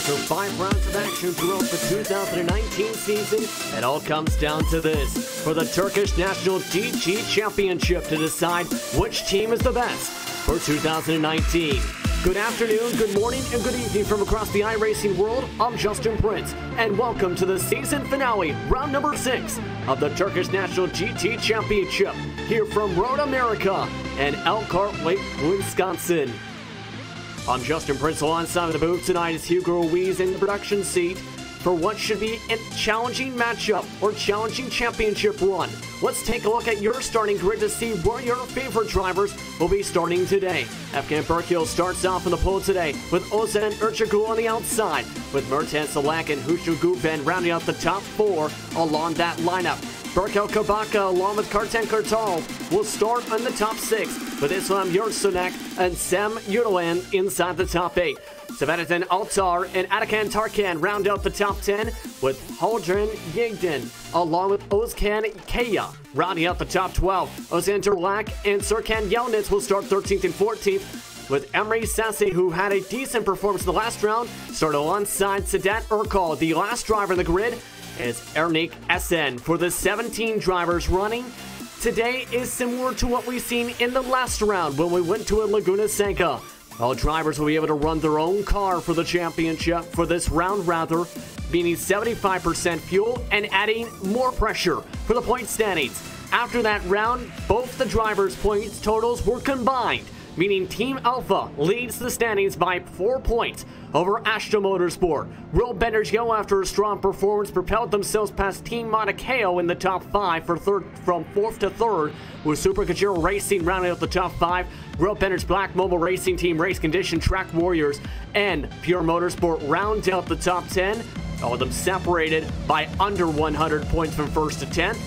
After 5 rounds of action throughout the 2019 season, it all comes down to this. For the Turkish National GT Championship to decide which team is the best for 2019. Good afternoon, good morning, and good evening from across the iRacing world. I'm Justin Prince, and welcome to the season finale, round number 6 of the Turkish National GT Championship, here from Road America and Elkhart Lake, Wisconsin. I'm Justin Prince. Alongside of the booth tonight is Hugo Ruiz in the production seat for what should be a challenging matchup or challenging championship run. Let's take a look at your starting grid to see where your favorite drivers will be starting today. Efkan Berkil starts off in the pole today with Ozan Ertuğrul on the outside, with Mertan Salak and Hüsnü Güven rounding out the top 4 along that lineup. Berkel Kabaka along with Karten Kartal will start on the top 6, with Islam Yurtsenak and Sam Yudolan inside the top 8. Sebastian Altar and Atakan Tarkan round out the top 10, with Haldren Yegden along with Özkan Kaya rounding out the top 12. Ozan Turlak and Serkan Yelnats will start 13th and 14th, with Emre Sassi, who had a decent performance in the last round, started alongside Sedat Erkal. The last driver in the grid is Ernik Esen. For the 17 drivers running, today is similar to what we've seen in the last round when we went to a Laguna Seca. All drivers will be able to run their own car for the championship, for this round rather, meaning 75% fuel and adding more pressure for the point standings. After that round, both the drivers' points totals were combined, meaning Team Alpha leads the standings by 4 points over Astra Motorsport. Will Benders Yellow, after a strong performance, propelled themselves past Team Monacao in the top 5 for from 4th to 3rd, with Super Gajero Racing rounding out the top 5. Will Benders Black Mobile Racing Team, Race Condition, Track Warriors, and Pure Motorsport round out the top 10. All of them separated by under 100 points from 1st to 10th.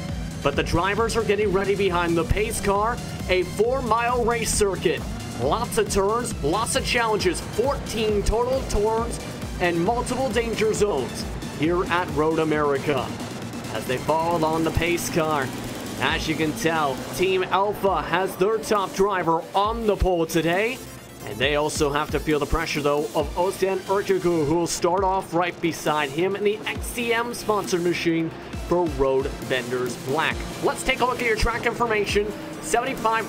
But the drivers are getting ready behind the pace car, a 4-mile race circuit. Lots of turns, lots of challenges, 14 total turns, and multiple danger zones here at Road America. As they follow along the pace car, as you can tell, Team Alpha has their top driver on the pole today. And they also have to feel the pressure, though, of Ozan Ertuğrul, who will start off right beside him in the XCM sponsored machine for Road Benders Black. Let's take a look at your track information. 79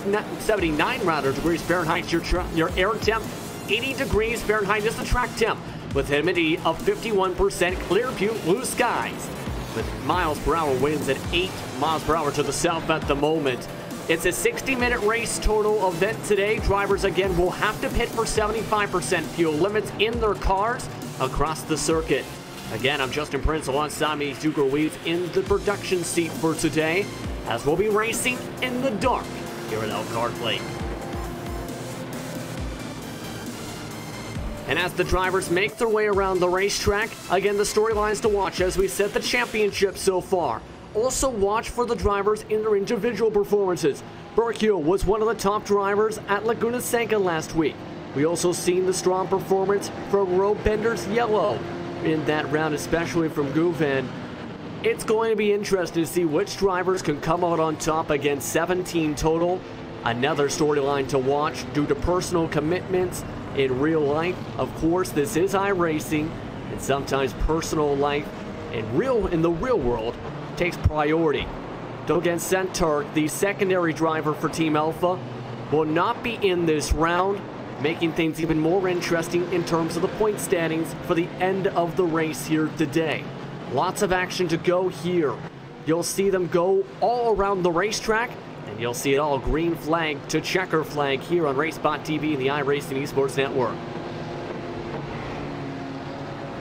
degrees Fahrenheit your air temp, 80 degrees Fahrenheit is the track temp, with humidity of 51%, clear blue skies, with miles per hour winds at 8 miles per hour to the south at the moment. It's a 60-minute race total event today. Drivers again will have to pit for 75% fuel limits in their cars across the circuit. Again, I'm Justin Prince. Alongside me, Hugo Ruiz in the production seat for today, as we'll be racing in the dark here at Elkhart Lake. And as the drivers make their way around the racetrack, again, the storylines to watch as we set the championship so far. Also watch for the drivers in their individual performances. Berkil was one of the top drivers at Laguna Seca last week. We also seen the strong performance from Road Benders Yellow in that round, especially from Guven. It's going to be interesting to see which drivers can come out on top against 17 total. Another storyline to watch due to personal commitments in real life. Of course, this is iRacing, and sometimes personal life in the real world takes priority. Dogan Senturk, the secondary driver for Team Alpha, will not be in this round, making things even more interesting in terms of the point standings for the end of the race here today. Lots of action to go here. You'll see them go all around the racetrack, and you'll see it all green flag to checker flag here on RaceSpot TV and the iRacing Esports Network.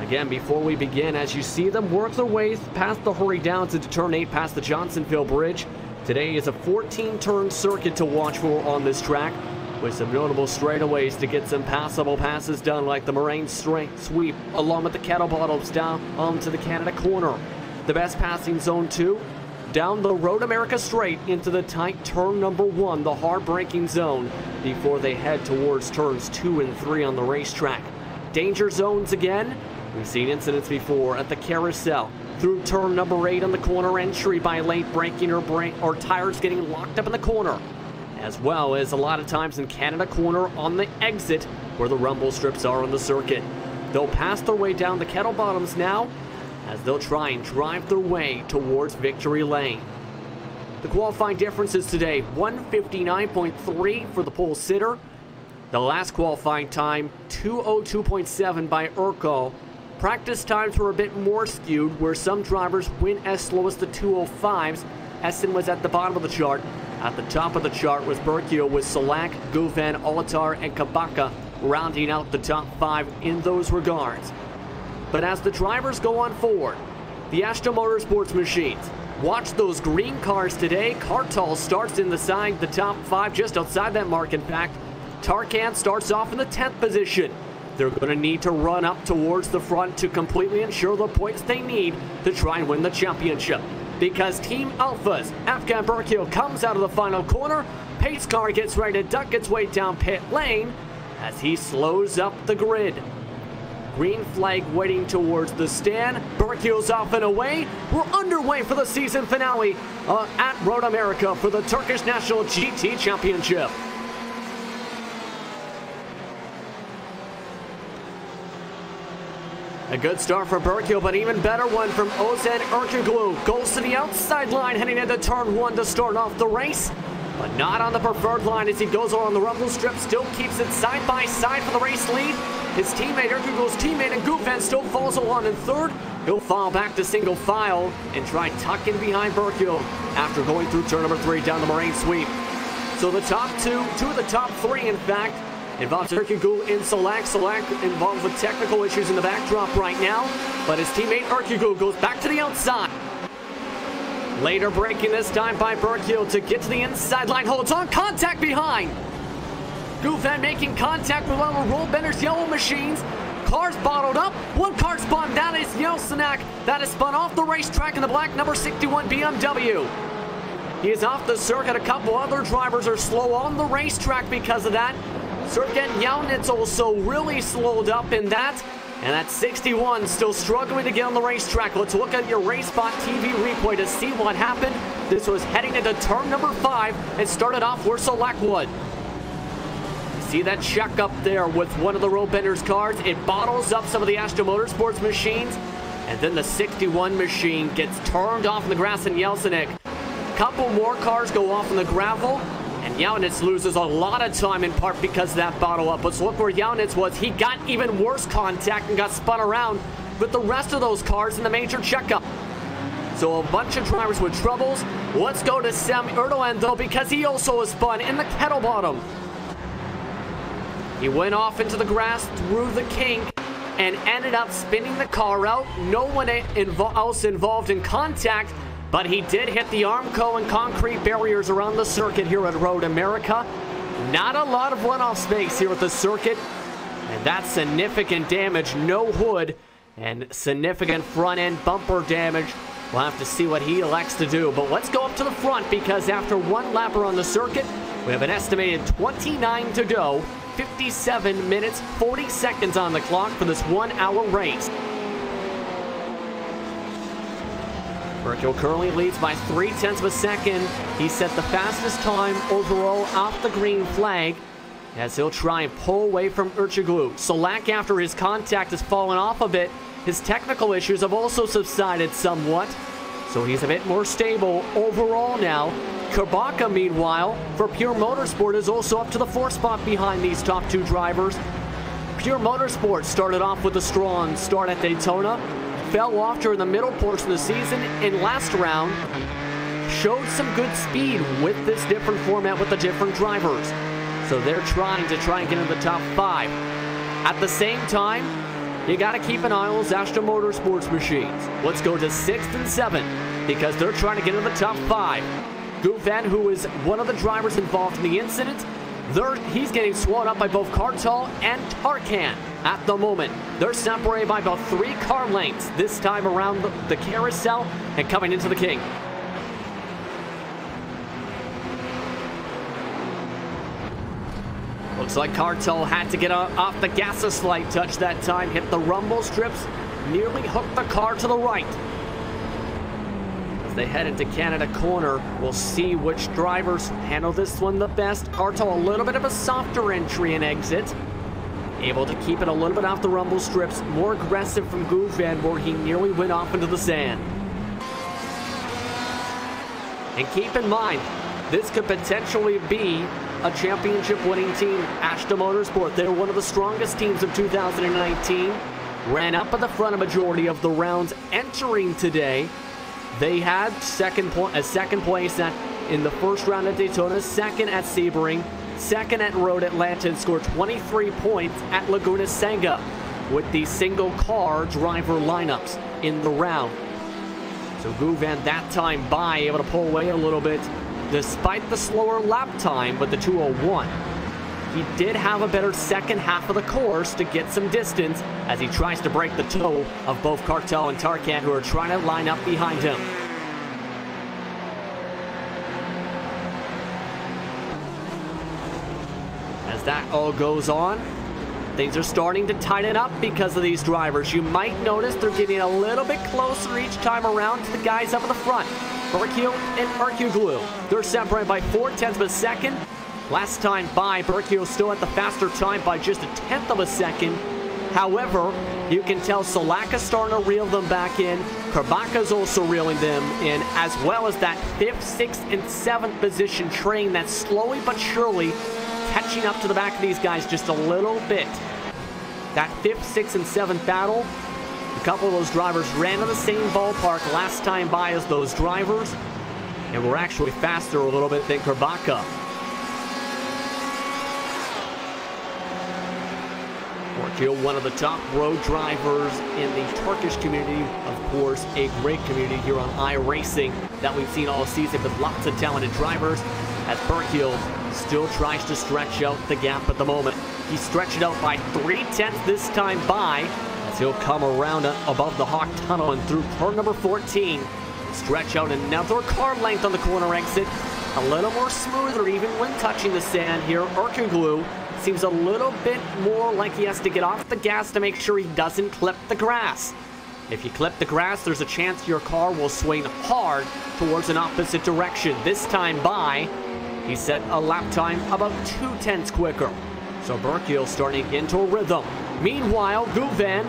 Again, before we begin, as you see them work their way past the hurry downs into turn 8 past the Johnsonville Bridge, today is a 14-turn circuit to watch for on this track, with some notable straightaways to get some passable passes done, like the Moraine Sweep, along with the Kettle Bottles down onto the Canada Corner. The best passing zone 2, down the Road America straight into the tight turn number 1, the hard braking zone, before they head towards turns 2 and 3 on the racetrack. Danger zones again. We've seen incidents before at the carousel, through turn number 8 on the corner entry by late braking or tires getting locked up in the corner, as well as a lot of times in Canada Corner on the exit where the rumble strips are on the circuit. They'll pass their way down the Kettle Bottoms now as they'll try and drive their way towards victory lane. The qualifying differences today, 159.3 for the pole sitter. The last qualifying time, 202.7 by Urkel. Practice times were a bit more skewed, where some drivers went as slow as the 205s. Essen was at the bottom of the chart. At the top of the chart was Berkio, with Solak, Guven, Olatar, and Kabaka rounding out the top 5 in those regards. But as the drivers go on forward, the Aston Motorsports machines, watch those green cars today. Kartal starts in the top 5, just outside that mark, in fact. Tarkan starts off in the 10th position. They're going to need to run up towards the front to completely ensure the points they need to try and win the championship. Because Team Alpha's Afghan Berkio comes out of the final corner. Pace car gets ready to duck its way down pit lane as he slows up the grid. Green flag waiting towards the stand. Berkio's off and away. We're underway for the season finale at Road America for the Turkish National GT Championship. A good start for Berkio, but even better one from Ozan Erkoglu. Goes to the outside line, heading into turn 1 to start off the race, but not on the preferred line as he goes on the rumble strip. Still keeps it side by side for the race lead. His teammate, Erkoglu's teammate, and Guven still falls along in third. He'll fall back to single file and try tuck in behind Berkio after going through turn number 3 down the Moraine sweep. So the top two of the top 3, in fact, involves Erkoglu and Solak. Solak involved with technical issues in the backdrop right now, but his teammate Erkoglu goes back to the outside. Later braking this time by Berkio to get to the inside line, holds on, contact behind. Guven making contact with one of the Road Benders yellow machines. Cars bottled up. One car spun. That is Yeltsin. That is spun off the racetrack in the black number 61 BMW. He is off the circuit. A couple other drivers are slow on the racetrack because of that. Sergen Yaunitz also really slowed up in that. And that 61 still struggling to get on the racetrack. Let's look at your RaceSpot TV replay to see what happened. This was heading into turn number 5 and started off where Solak would. See that check up there with one of the Road Benders cars. It bottles up some of the Aston Motorsports machines. And then the 61 machine gets turned off in the grass in Yeltsin. Couple more cars go off in the gravel. And Yaunitz loses a lot of time in part because of that bottle up. But look where Yaunitz was. He got even worse contact and got spun around with the rest of those cars in the major checkup. So a bunch of drivers with troubles. Let's go to Sam Erdogan though, because he also was spun in the Kettle Bottom. He went off into the grass through the kink and ended up spinning the car out. No one else involved in contact, but he did hit the Armco and concrete barriers around the circuit here at Road America. Not a lot of runoff space here at the circuit, and that's significant damage. No hood and significant front end bumper damage. We'll have to see what he elects to do, but let's go up to the front because after one lapper on the circuit, we have an estimated 29 to go. 57 minutes, 40 seconds on the clock for this 1-hour race. Berkio currently leads by 0.3 of a second. He set the fastest time overall off the green flag as he'll try and pull away from Erkoglu. Solak, after his contact has fallen off a bit, his technical issues have also subsided somewhat, so he's a bit more stable overall now. Kabaka, meanwhile, for Pure Motorsport, is also up to the 4th spot behind these top 2 drivers. Pure Motorsport started off with a strong start at Daytona, fell off during the middle portion of the season, and last round showed some good speed with this different format with the different drivers. So they're trying to get into the top 5. At the same time, you got to keep an eye on those Aston Motorsports machines. Let's go to 6th and 7th because they're trying to get into the top 5. Guven, who is one of the drivers involved in the incident, he's getting swallowed up by both Kartal and Tarkan at the moment. They're separated by about 3 car lengths this time around the carousel and coming into the King. Looks like Kartal had to get off the gas a slight touch that time, hit the rumble strips, nearly hooked the car to the right. As they head into Canada corner, we'll see which drivers handle this one the best. Kartal, a little bit of a softer entry and exit. able to keep it a little bit off the rumble strips. More aggressive from Guven, where he nearly went off into the sand. And keep in mind, this could potentially be a championship-winning team. Ashton Motorsport, they're one of the strongest teams of 2019. Ran up at the front a majority of the rounds entering today. They had second place in the first round at Daytona, second at Sebring, second at Road Atlanta, and scored 23 points at Laguna Seca with the single-car driver lineups in the round. So Guven that time by, able to pull away a little bit despite the slower lap time, but the 2:01. He did have a better second half of the course to get some distance as he tries to break the toe of both Cartel and Tarkan, who are trying to line up behind him. As that all goes on, things are starting to tighten up because of these drivers. You might notice they're getting a little bit closer each time around to the guys up in the front. Berkio and Ercuglu. They're separated by 0.4 of a second. Last time by, Berkio still at the faster time by just 1/10 of a second. However, you can tell Solaka's starting to reel them back in. Krabaka's also reeling them in, as well as that 5th, 6th, and 7th position train that's slowly but surely catching up to the back of these guys just a little bit. That 5th, 6th, and 7th battle, a couple of those drivers ran in the same ballpark last time by as those drivers, and were actually faster a little bit than Krabaka. Berkio, one of the top road drivers in the Turkish community, of course, a great community here on iRacing that we've seen all season with lots of talented drivers, as Berkio still tries to stretch out the gap at the moment. He stretched it out by 0.3 this time by, as he'll come around above the Hawk Tunnel and through turn number 14. Stretch out another car length on the corner exit. A little more smoother even when touching the sand here. Ercuglu seems a little bit more like he has to get off the gas to make sure he doesn't clip the grass. If you clip the grass, there's a chance your car will swing hard towards an opposite direction. This time by, he set a lap time about 0.2 quicker. So Berkio starting into a rhythm. Meanwhile, Guven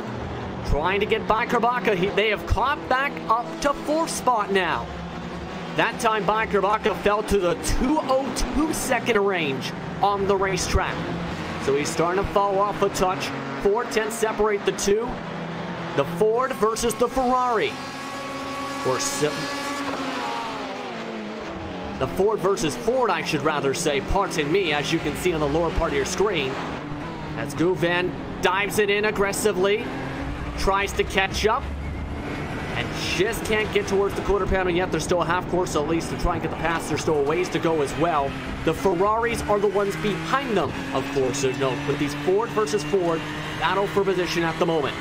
trying to get by Krabaka. They have caught back up to 4th spot now. That time by, Krabaka fell to the 2:02 second range on the racetrack. So he's starting to fall off a touch. 4/10 separate the two. The Ford versus the Ferrari. The Ford versus Ford, I should rather say, pardon me, as you can see on the lower part of your screen. As Guven dives it in aggressively, tries to catch up, and just can't get towards the quarter panel yet. There's still a half course at least to try and get the pass. There's still a ways to go as well. The Ferraris are the ones behind them, of course, note, with these Ford versus Ford battle for position at the moment.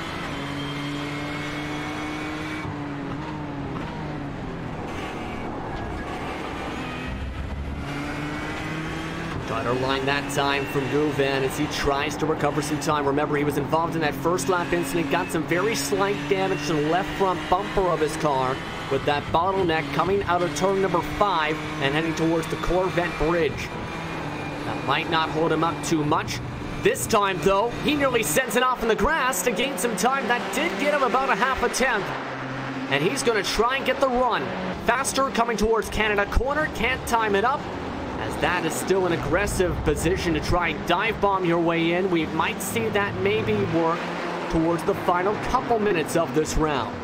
Driver line that time from Guven as he tries to recover some time. Remember, he was involved in that first lap incident, got some very slight damage to the left front bumper of his car with that bottleneck coming out of turn number 5 and heading towards the Corvette Bridge. That might not hold him up too much. This time, though, he nearly sends it off in the grass to gain some time. That did get him about a 0.5 and he's going to try and get the run. Faster coming towards Canada Corner, can't time it up, as that is still an aggressive position to try and dive bomb your way in. We might see that maybe work towards the final couple minutes of this round.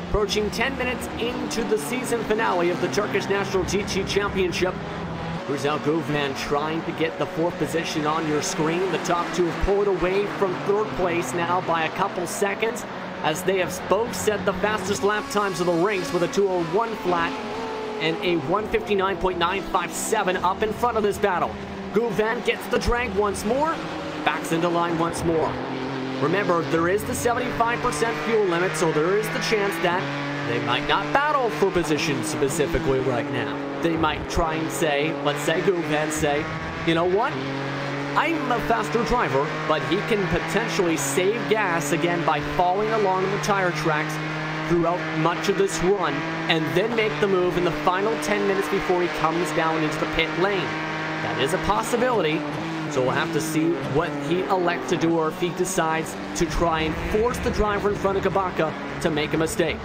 Approaching 10 minutes into the season finale of the Turkish National GT Championship. Rizal Guven trying to get the 4th position on your screen. The top two have pulled away from 3rd place now by a couple seconds, as they have both set the fastest lap times of the race with a 2:01 flat and a 1:59.957 up in front of this battle. Guven gets the drag once more, backs into line once more. Remember, there is the 75% fuel limit, so there is the chance that they might not battle for position specifically right now. They might try and say, let's say Guven say, you know what? I'm a faster driver, but he can potentially save gas again by falling along the tire tracks throughout much of this run, and then make the move in the final 10 minutes before he comes down into the pit lane. That is a possibility, So we'll have to see what he elects to do, or if he decides to try and force the driver in front of Kabaka to make a mistake.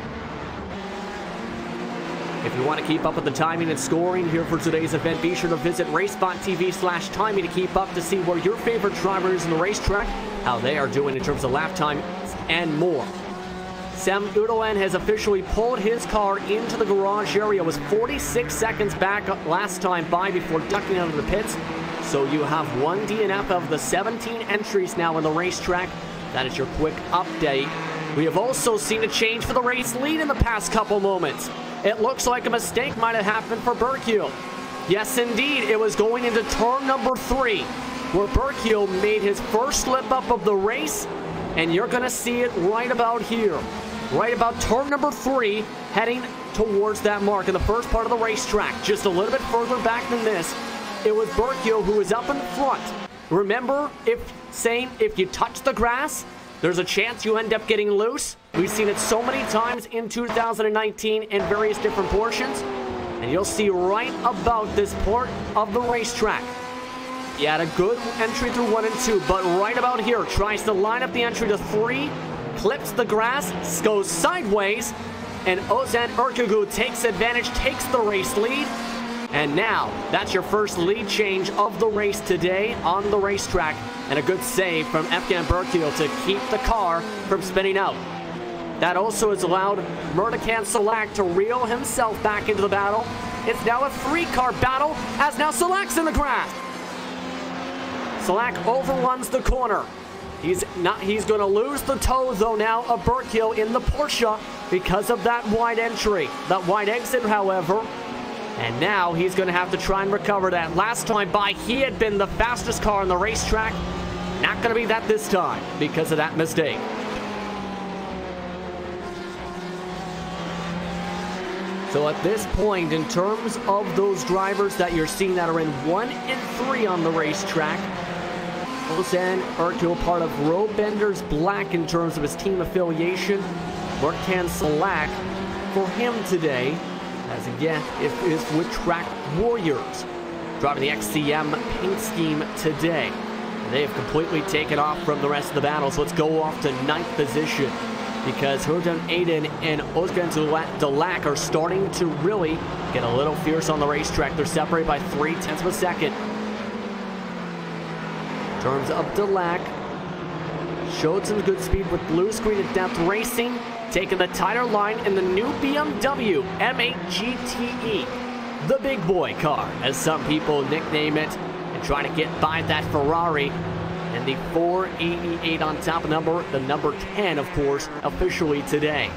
If you want to keep up with the timing and scoring here for today's event, be sure to visit RaceSpot.tv/timing to keep up to see where your favorite driver is in the racetrack, how they are doing in terms of lap time, and more. Sam Udoen has officially pulled his car into the garage area. Was 46 seconds back last time by before ducking out of the pits. So you have one DNF of the 17 entries now in the racetrack. That is your quick update. We have also seen a change for the race lead in the past couple moments. It looks like a mistake might have happened for Berkeel. Yes, indeed, it was going into turn number 3, where Berkeel made his first slip up of the race, and you're going to see it right about here. Right about turn number 3, heading towards that mark in the first part of the racetrack. Just a little bit further back than this, it was Berkeel who was up in front. Remember, if you touch the grass, there's a chance you end up getting loose. We've seen it so many times in 2019 in various different portions. And you'll see right about this part of the racetrack. He had a good entry through 1 and 2, but right about here, tries to line up the entry to 3, clips the grass, goes sideways, and Ozan Ertuğrul takes advantage, takes the race lead. And now, that's your first lead change of the race today on the racetrack. And a good save from Efkan Berkeel to keep the car from spinning out. That also has allowed Mirtakan Salak to reel himself back into the battle. It's now a 3-car battle, as now Salak's in the grass. Salak overruns the corner. He's going to lose the toe, though, now of Berkeel in the Porsche because of that wide entry. That wide exit, however. And now he's going to have to try and recover that. Last time by, he had been the fastest car on the racetrack. Not going to be that this time because of that mistake. So at this point, in terms of those drivers that you're seeing that are in 1 and 3 on the racetrack, Ozan Ertuğrul, part of Robender's Black in terms of his team affiliation. Mirtakan Salak for him today, as again, is with Track Warriors, driving the XCM paint scheme today. They have completely taken off from the rest of the battle, so let's go off to 9th position, because Hürden Aydin and Özgen Dalak are starting to really get a little fierce on the racetrack. They're separated by 0.3 of a second. In terms of Dalak, showed some good speed with Blue Screen at Death Racing, taking the tighter line in the new BMW M8 GTE, the big boy car, as some people nickname it, and trying to get by that Ferrari. And the 488 on top of the number 10, of course, officially today.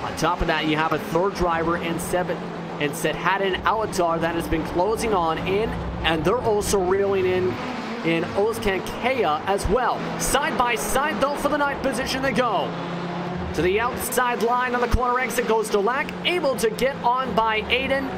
On top of that, you have a third driver in Sedhatin Alatar that has been closing on in, and they're also reeling in Özkan Kaya as well. Side by side, though, for the 9th position they go. To the outside line on the corner exit goes Dalak, able to get on by Aydin.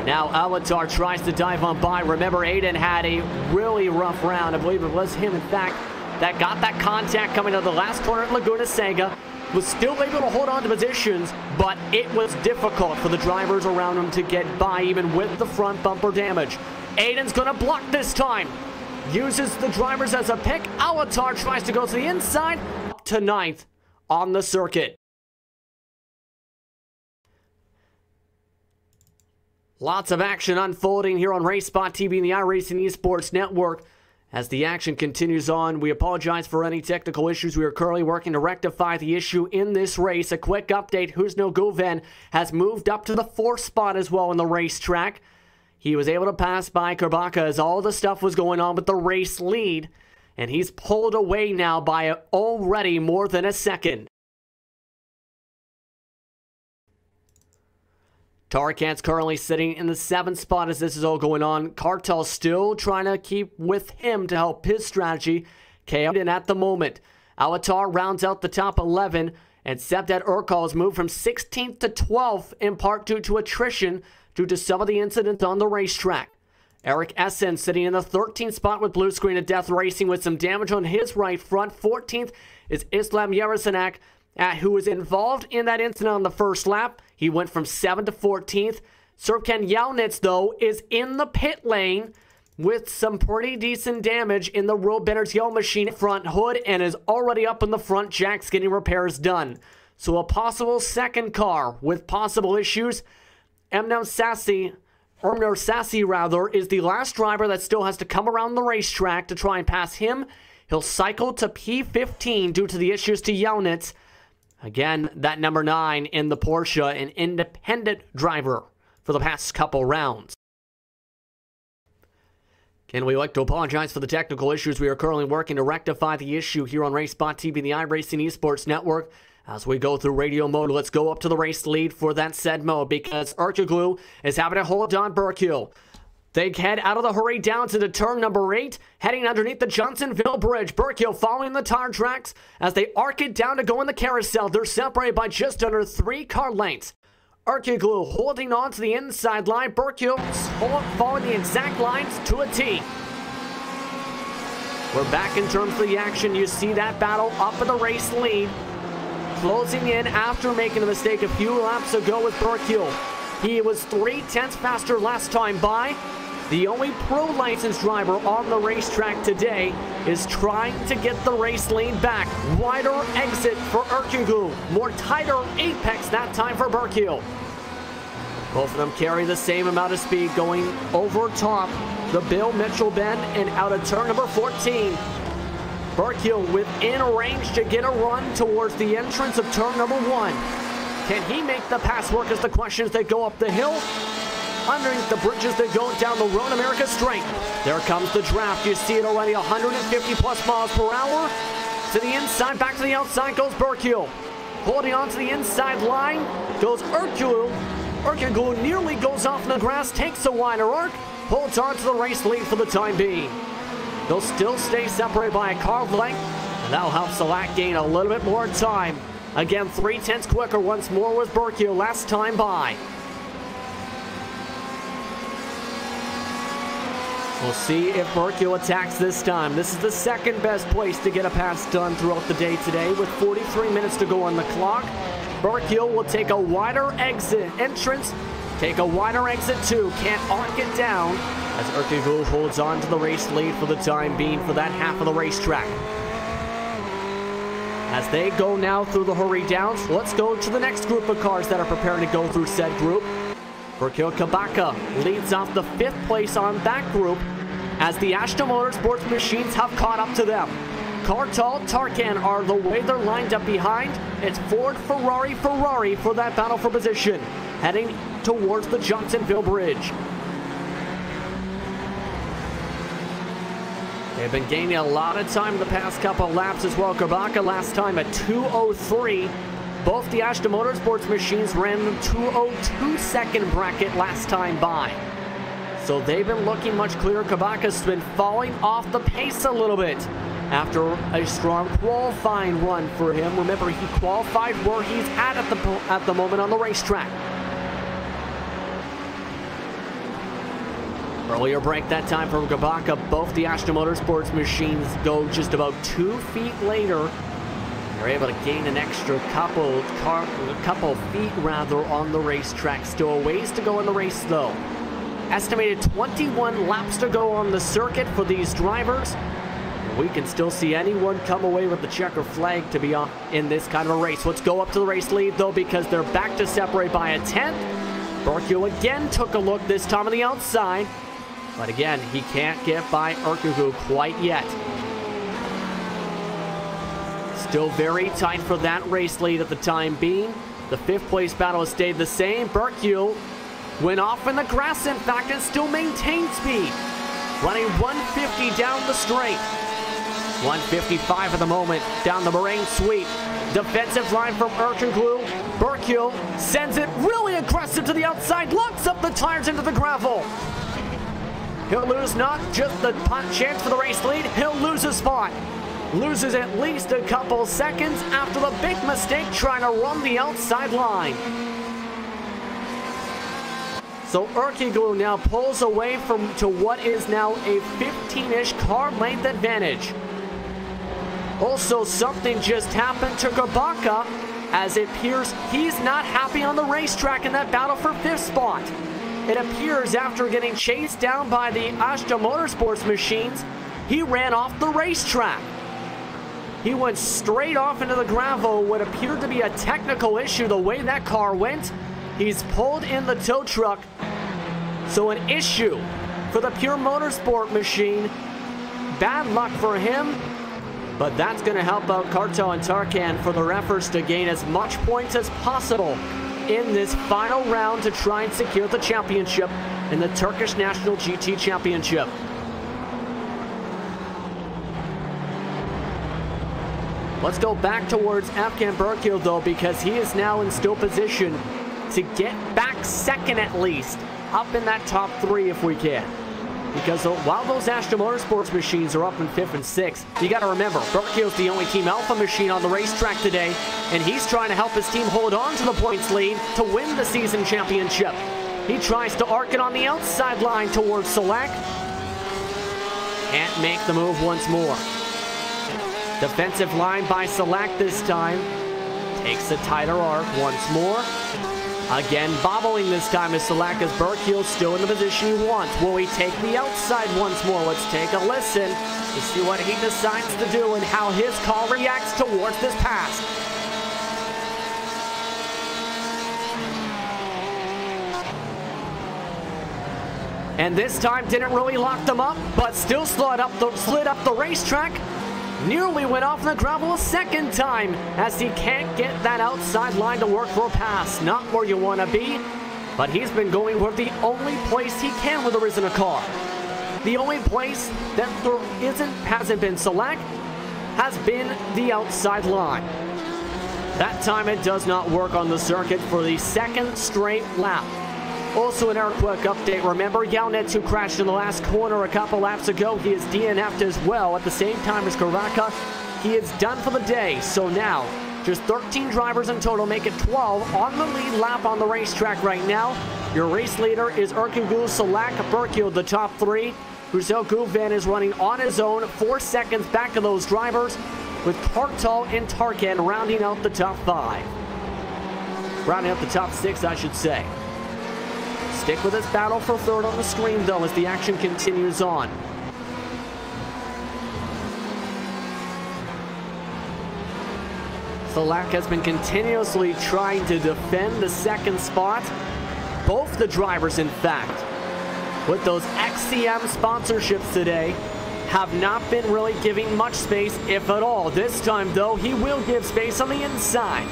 Now Alatar tries to dive on by. Remember, Aydin had a really rough round. I believe it was him, in fact, that got that contact coming out of the last corner at Laguna Seca. Was still able to hold on to positions, but it was difficult for the drivers around him to get by, even with the front bumper damage. Aydin's going to block this time. Uses the drivers as a pick. Alatar tries to go to the inside. Up to 9th on the circuit. Lots of action unfolding here on RaceSpot TV and the iRacing Esports Network. As the action continues on, we apologize for any technical issues. We are currently working to rectify the issue in this race. A quick update, Hüsnü Güven has moved up to the 4th spot as well in the racetrack. He was able to pass by Kabaka as all the stuff was going on with the race lead. And he's pulled away now by already more than a second. Tarakan's currently sitting in the 7th spot as this is all going on. Kartal still trying to keep with him to help his strategy. Kaodin at the moment. Alatar rounds out the top 11. And Sevdet Erkal has moved from 16th to 12th in part due to attrition due to some of the incidents on the racetrack. Eric Essen sitting in the 13th spot with Blue Screen of Death Racing with some damage on his right front. 14th is Islam Yarasanak, who was involved in that incident on the first lap. He went from 7th to 14th. Serkan Yalnitz, though, is in the pit lane. with some pretty decent damage in the Road Bender's yellow machine front hood and is already up in the front jacks getting repairs done. So a possible second car with possible issues. Emner Sassy is the last driver that still has to come around the racetrack to try and pass him. He'll cycle to P15 due to the issues to Yelnats. Again, that number 9 in the Porsche, an independent driver for the past couple rounds. And we'd like to apologize for the technical issues. We are currently working to rectify the issue here on RaceSpot TV, the iRacing Esports Network. As we go through radio mode, let's go up to the race lead for that said mode because Ertuğrul is having to hold on Burkill. They head out of the hurry down to the turn number 8, heading underneath the Johnsonville Bridge. Burkill following the tire tracks as they arc it down to go in the carousel. They're separated by just under 3 car lengths. Ertuğrul holding on to the inside line. Burkill following the exact lines to a T. We're back in terms of the action. You see that battle up in the race lead. Closing in after making a mistake a few laps ago with Burkill. He was 3/10 faster last time by. The only pro licensed driver on the racetrack today is trying to get the race lane back. Wider exit for Ertuğrul. More tighter apex that time for Burkill. Both of them carry the same amount of speed going over top the Bill Mitchell bend and out of turn number 14. Burkill within range to get a run towards the entrance of turn number 1. Can he make the pass work is the question as they go up the hill. Underneath the bridges that go down the Road America Straight. There comes the draft. You see it already, 150 plus miles per hour. To the inside, back to the outside goes Burkill. Holding on to the inside line goes Ertuğrul. Ertuğrul nearly goes off in the grass, takes a wider arc, holds on to the race lead for the time being. They'll still stay separated by a car length, and that'll help Selak gain a little bit more time. Again, 3/10 quicker once more with Burkill last time by. We'll see if Burkill attacks this time. This is the second best place to get a pass done throughout the day today with 43 minutes to go on the clock. Burkill will take a wider exit entrance, take a wider exit too, can't arc it down as Ertuğrul holds on to the race lead for the time being for that half of the racetrack. As they go now through the hurry downs, let's go to the next group of cars that are preparing to go through said group. Burkill Kabaka leads off the 5th place on that group as the Ashton Motorsports machines have caught up to them. Kartal, Tarkan are the way they're lined up behind. It's Ford, Ferrari for that battle for position, heading towards the Johnsonville Bridge. They've been gaining a lot of time the past couple laps as well. Kabaka last time at 2:03. Both the Ashton Motorsports machines ran the 2:02 second bracket last time by. So they've been looking much clearer. Kabaka's been falling off the pace a little bit after a strong qualifying run for him. Remember, he qualified where he's at the moment on the racetrack. Earlier break that time from Kabaka. Both the Ashton Motorsports machines go just about 2 feet later. They're able to gain an extra couple feet rather on the racetrack. Still a ways to go in the race though. Estimated 21 laps to go on the circuit for these drivers. We can still see anyone come away with the checker flag to be in this kind of a race. Let's go up to the race lead though because they're back to separate by a 10th. Burkill again took a look, this time on the outside. But again, he can't get by Ertuğrul quite yet. Still very tight for that race lead at the time being. The 5th place battle has stayed the same. Burkill went off in the grass, in fact, and still maintained speed. Running 150 down the straight. 155 at the moment down the Moraine sweep. Defensive line from Ertuğrul. Burkill sends it really aggressive to the outside, locks up the tires into the gravel. He'll lose not just the chance for the race lead, he'll lose a spot. Loses at least a couple seconds after the big mistake trying to run the outside line. So Ertuğrul now pulls away to what is now a 15-ish car length advantage. Also, something just happened to Kabaka as it appears he's not happy on the racetrack in that battle for 5th spot. It appears after getting chased down by the Ashta Motorsports machines, he ran off the racetrack. He went straight off into the gravel. What appeared to be a technical issue the way that car went. He's pulled in the tow truck. So an issue for the Pure Motorsport machine. Bad luck for him. But that's going to help out Carto and Tarkan for their efforts to gain as much points as possible in this final round to try and secure the championship in the Turkish National GT Championship. Let's go back towards Afgan Berkil though, because he is now in still position to get back second at least, up in that top 3 if we can. Because while those Ashta Motorsports machines are up in 5th and 6th, you got to remember, Berkil's the only Team Alpha machine on the racetrack today, and he's trying to help his team hold on to the points lead to win the season championship. He tries to arc it on the outside line towards Salak. Can't make the move once more. Defensive line by Salak this time. Takes a tighter arc once more. Again, bobbling this time as Salak, as Berkil still in the position he wants. Will he take the outside once more? Let's take a listen to see what he decides to do and how his car reacts towards this pass. And this time didn't really lock them up, but still slid up the racetrack. Nearly went off the gravel a second time as he can't get that outside line to work for a pass. Not where you want to be, but he's been going where the only place he can where there isn't a car. The only place that there hasn't been Salak has been the outside line. That time it does not work on the circuit for the second straight lap. Also an air quick update. Remember Yelnats, who crashed in the last corner a couple laps ago, he is DNF'd as well at the same time as Karaka. He is done for the day. So now just 13 drivers in total make it 12 on the lead lap on the racetrack right now. Your race leader is Erkingul, Salak, Berkil, the top 3. Huzel Guven is running on his own, 4 seconds back of those drivers, with Kartal and Tarkan rounding out the top 5. Rounding out the top 6, I should say. Stick with this battle for third on the screen, though, as the action continues on. Salak has been continuously trying to defend the second spot. Both the drivers, in fact, with those XCM sponsorships today, have not been really giving much space, if at all. This time, though, he will give space on the inside.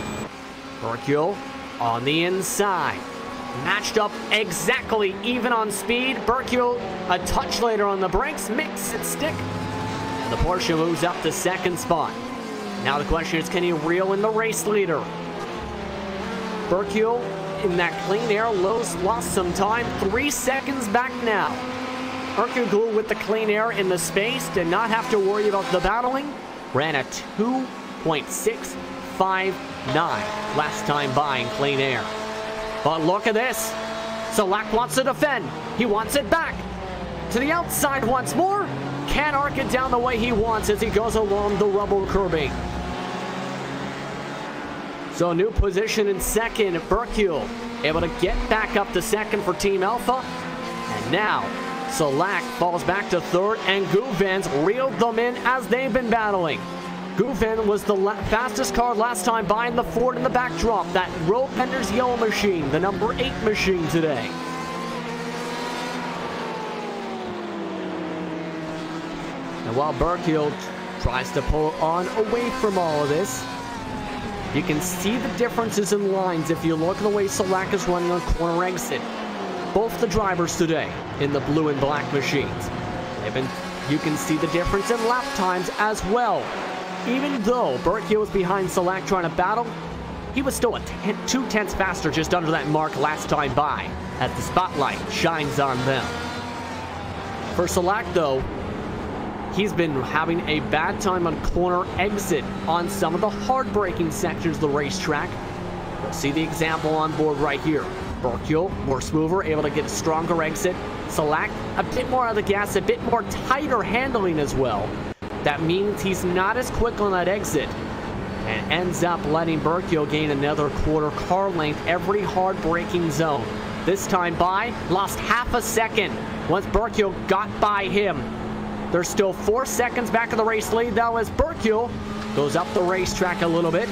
Berkil on the inside. Matched up exactly even on speed. Berkil a touch later on the brakes, makes it stick. And the Porsche moves up to second spot. Now the question is, can he reel in the race leader? Berkil in that clean air lost some time. 3 seconds back now. Erkingul with the clean air in the space did not have to worry about the battling. Ran a 2.659 last time by in clean air. But look at this. Salak wants to defend. He wants it back. To the outside once more. Can't arc it down the way he wants as he goes along the rubble curbing. So new position in second. Berkil able to get back up to second for Team Alpha. And now Salak falls back to third, and Guven's reeled them in as they've been battling. Guven was the fastest car last time by in the Ford in the backdrop. That Road Benders yellow machine, the number 8 machine today. And while Berkil tries to pull on away from all of this, you can see the differences in lines if you look at the way Salak is running on corner exit. Both the drivers today in the blue and black machines. You can see the difference in lap times as well. Even though Berkil was behind Salak trying to battle, he was still 2 tenths faster just under that mark last time by, as the spotlight shines on them. For Salak, though, he's been having a bad time on corner exit on some of the hard braking sections of the racetrack. You'll see the example on board right here. Berkil, more smoother, able to get a stronger exit. Salak, a bit more out of the gas, a bit more tighter handling as well. That means he's not as quick on that exit and ends up letting Berkil gain another quarter car length every hard braking zone. This time by, lost half a second once Burkill got by him. There's still 4 seconds back in the race lead though as Burkill goes up the racetrack a little bit,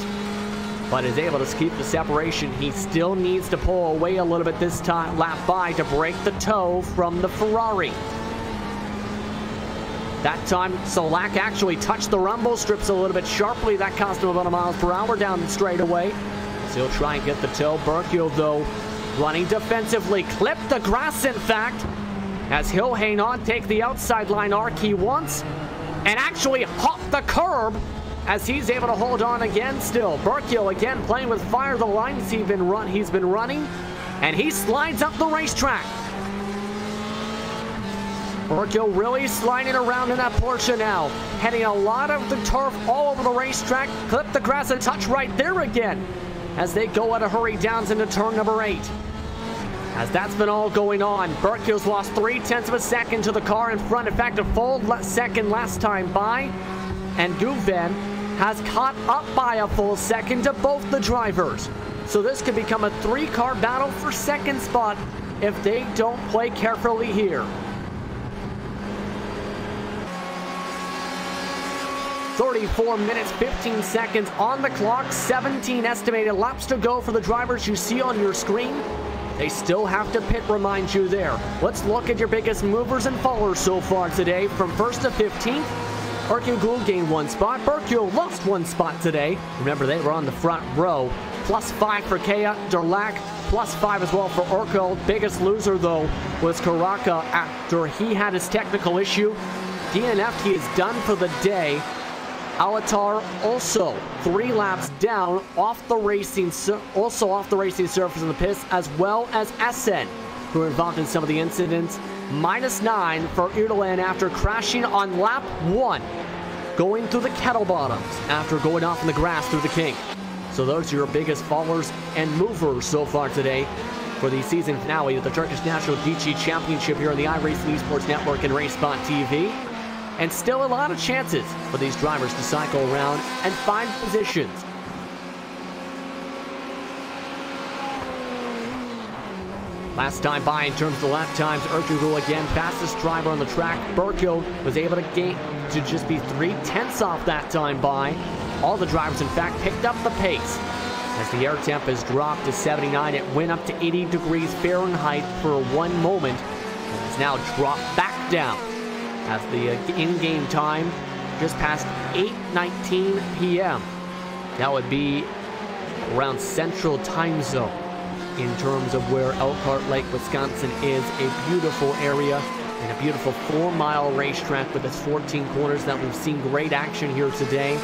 but is able to keep the separation. He still needs to pull away a little bit this time, lap by, to break the toe from the Ferrari. That time, Solak actually touched the rumble strips a little bit sharply. That cost him about a mile per hour down the straightaway. So he'll try and get the toe. Burkill, though, running defensively. Clipped the grass, in fact, as he'll hang on, take the outside line arc he wants, and actually hop the curb as he's able to hold on again still. Burkill again playing with fire, the lines he's been running, and he slides up the racetrack. Burkill really sliding around in that Porsche now, heading a lot of the turf all over the racetrack. Clip the grass a touch right there again as they go at a hurry downs into turn number 8. As that's been all going on, Burkill's lost 0.3 of a second to the car in front. In fact, a full second last time by, and Guven has caught up by a full second to both the drivers. So this could become a 3-car battle for second spot if they don't play carefully here. 34 minutes, 15 seconds on the clock, 17 estimated laps to go for the drivers you see on your screen. They still have to pit, remind you there. Let's look at your biggest movers and followers so far today. From 1st to 15th, Arkin Gould gained 1 spot. Burkill lost 1 spot today. Remember, they were on the front row. +5 for Kea. Derlak, +5 as well for Urkel. Biggest loser, though, was Karaka after he had his technical issue. DNF, he is done for the day. Alatar also 3 laps down, off the racing surface in the pits, as well as Essen, who were involved in some of the incidents. -9 for Erdeland after crashing on lap 1, going through the kettle bottoms after going off in the grass through the kink. So those are your biggest followers and movers so far today for the season finale of the Turkish National DG Championship here on the iRacing Esports Network and RaceSpot TV. And still a lot of chances for these drivers to cycle around and find positions. Last time by in terms of the lap times, Ertugrul again, fastest driver on the track. Burkill was able to just be 0.3 off that time by. All the drivers, in fact, picked up the pace. As the air temp has dropped to 79, it went up to 80 degrees Fahrenheit for 1 moment, and has now dropped back down. As the in-game time just past 8:19 p.m. That would be around Central Time Zone in terms of where Elkhart Lake, Wisconsin is. A beautiful area and a beautiful 4-mile racetrack with its 14 corners that we've seen great action here today.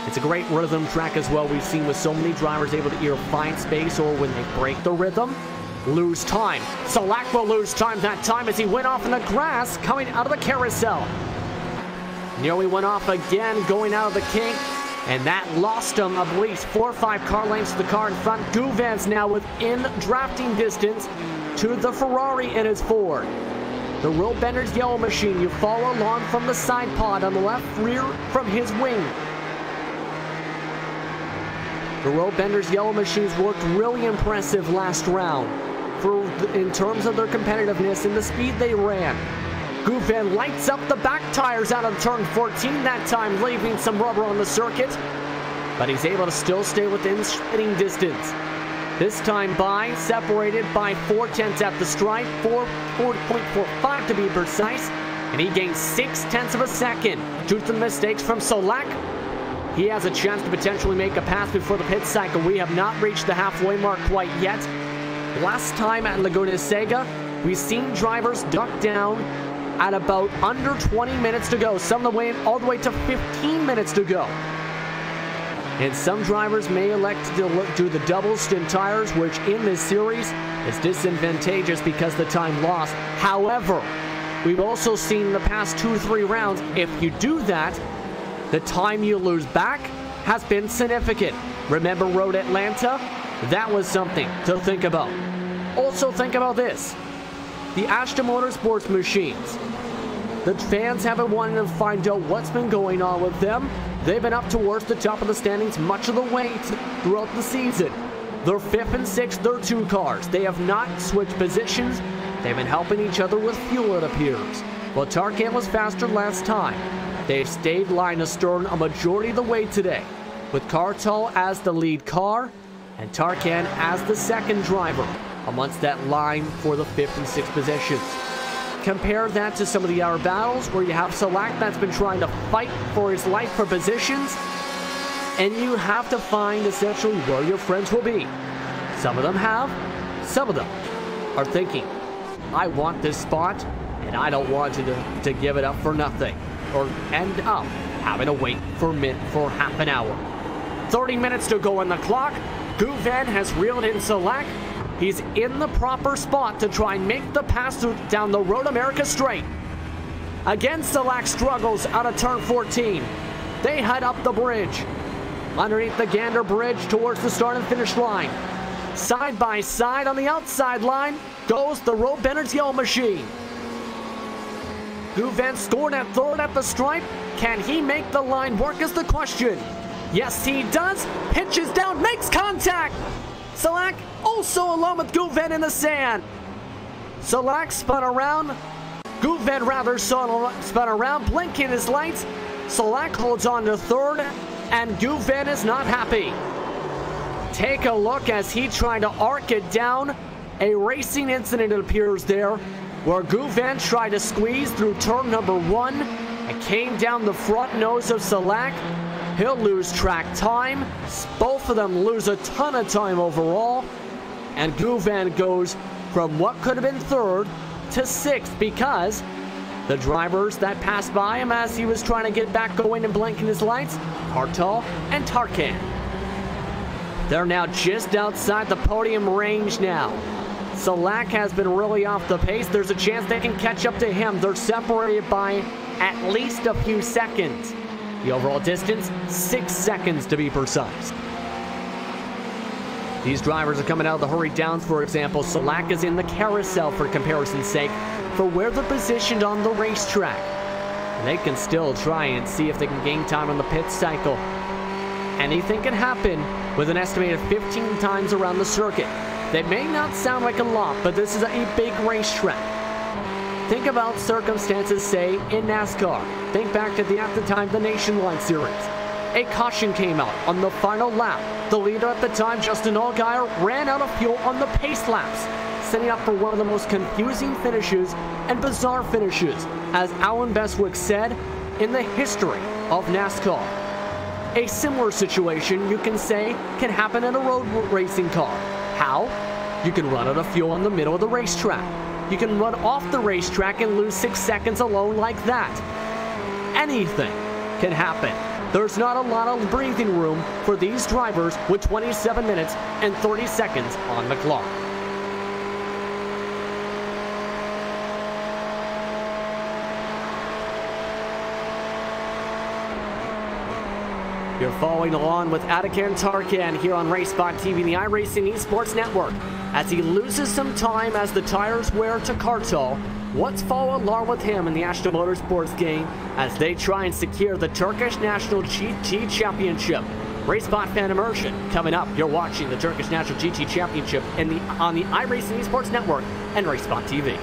It's a great rhythm track as well. We've seen with so many drivers able to either find space or when they break the rhythm, lose time. Solak will lose time that time as he went off in the grass coming out of the carousel. Nearly went off again going out of the kink, and that lost him at least 4 or 5 car lengths to the car in front. Guven's now within drafting distance to the Ferrari in his Ford. The Road Benders yellow machine, you follow along from the side pod on the left rear from his wing. The Road Benders yellow machines looked really impressive last round in terms of their competitiveness and the speed they ran. Guven lights up the back tires out of turn 14 that time, leaving some rubber on the circuit, but he's able to still stay within spitting distance. This time by, separated by 0.4 at the stripe, 4.45 to be precise, and he gains 0.6 of a second due to the mistakes from Solak. He has a chance to potentially make a pass before the pit cycle. We have not reached the halfway mark quite yet. Last time at Laguna Seca, we've seen drivers duck down at about under 20 minutes to go, some of the way all the way to 15 minutes to go. And some drivers may elect to do the double stint tires, which in this series is disadvantageous because the time lost. However, we've also seen in the past 2-3 rounds, if you do that, the time you lose back has been significant. Remember Road Atlanta? That was something to think about. Also think about this. The Ashton Motorsports machines. The fans have been wanting to find out what's been going on with them. They've been up towards the top of the standings much of the way throughout the season. They're 5th and 6th, they're 2 cars. They have not switched positions. They've been helping each other with fuel, it appears. Well, Tarkan was faster last time. They've stayed line astern a majority of the way today, with Kartal as the lead car and Tarkan as the second driver amongst that line for the 5th and 6th positions. Compare that to some of the other battles where you have Salak that's been trying to fight for his life for positions, and you have to find essentially where your friends will be. Some of them have, some of them are thinking, I want this spot and I don't want to give it up for nothing, or end up having to wait for half an hour. 30 minutes to go on the clock. Guven has reeled in Salak. He's in the proper spot to try and make the pass down the Road America straight. Again, Salak struggles out of turn 14. They head up the bridge. Underneath the Gander Bridge towards the start and finish line. Side by side on the outside line goes the Road Bennett's Yellow Machine. Guven scored at 3rd at the stripe. Can he make the line work is the question. Yes, he does. Pitches down, makes contact. Salak also alone with Guven in the sand. Salak spun around. Guven rather spun around, blinking his lights. Salak holds on to 3rd, and Guven is not happy. Take a look as he tried to arc it down. A racing incident appears there, where Guven tried to squeeze through turn number 1 and came down the front nose of Salak. He'll lose track time. Both of them lose a ton of time overall. And Guven goes from what could have been 3rd to 6th because the drivers that passed by him as he was trying to get back going and blinking his lights, Kartal and Tarkan. They're now just outside the podium range now. Salak has been really off the pace. There's a chance they can catch up to him. They're separated by at least a few seconds. The overall distance, 6 seconds to be precise. These drivers are coming out of the hurry downs, for example. Salak is in the carousel for comparison's sake for where they're positioned on the racetrack. And they can still try and see if they can gain time on the pit cycle. Anything can happen with an estimated 15 times around the circuit. That may not sound like a lot, but this is a big racetrack. Think about circumstances, say, in NASCAR. Think back to at the time, the Nationwide Series. A caution came out on the final lap. The leader at the time, Justin Allgaier, ran out of fuel on the pace laps, setting up for one of the most confusing finishes and bizarre finishes, as Alan Bestwick said, in the history of NASCAR. A similar situation, you can say, can happen in a road racing car. How? You can run out of fuel in the middle of the racetrack. You can run off the racetrack and lose 6 seconds alone like that. Anything can happen. There's not a lot of breathing room for these drivers with 27 minutes and 30 seconds on the clock. You're following along with Atakan Tarkan here on RaceSpot TV and the iRacing Esports Network as he loses some time as the tires wear to Kartal. Let's follow along with him in the Ashton Motorsports game as they try and secure the Turkish National GT Championship. RaceSpot fan immersion coming up. You're watching the Turkish National GT Championship on the iRacing Esports Network and RaceSpot TV.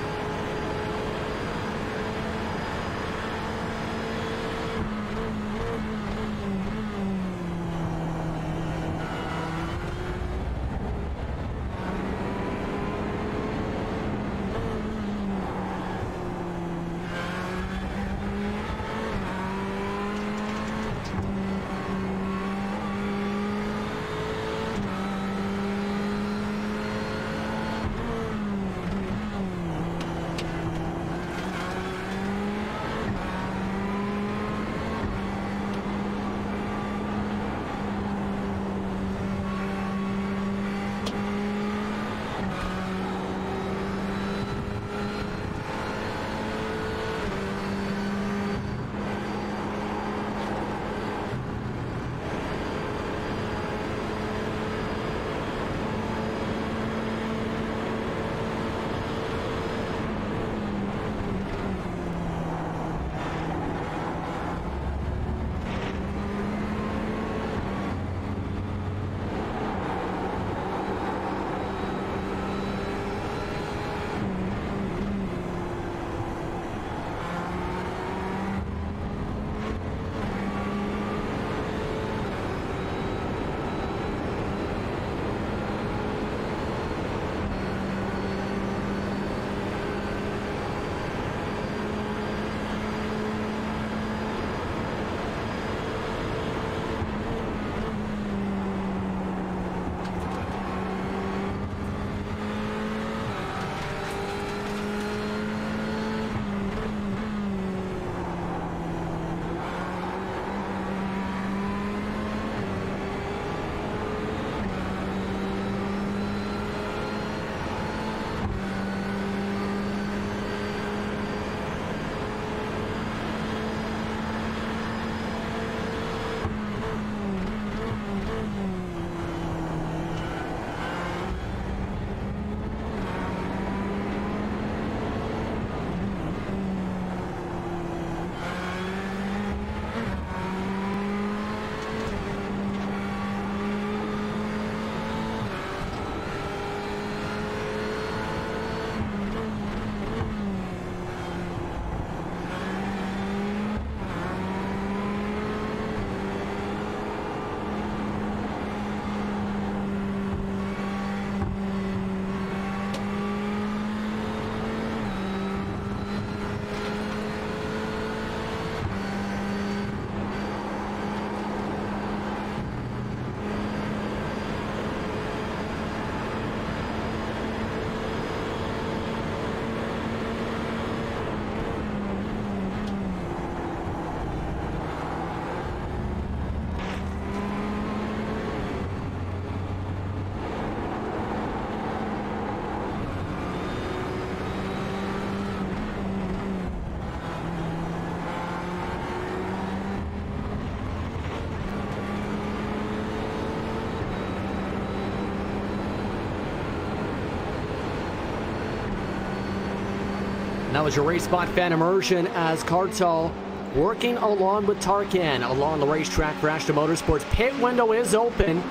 And that was your Race Spot fan immersion as Cartel working along with Tarkan along the racetrack for Ashton Motorsports. Pit window is open.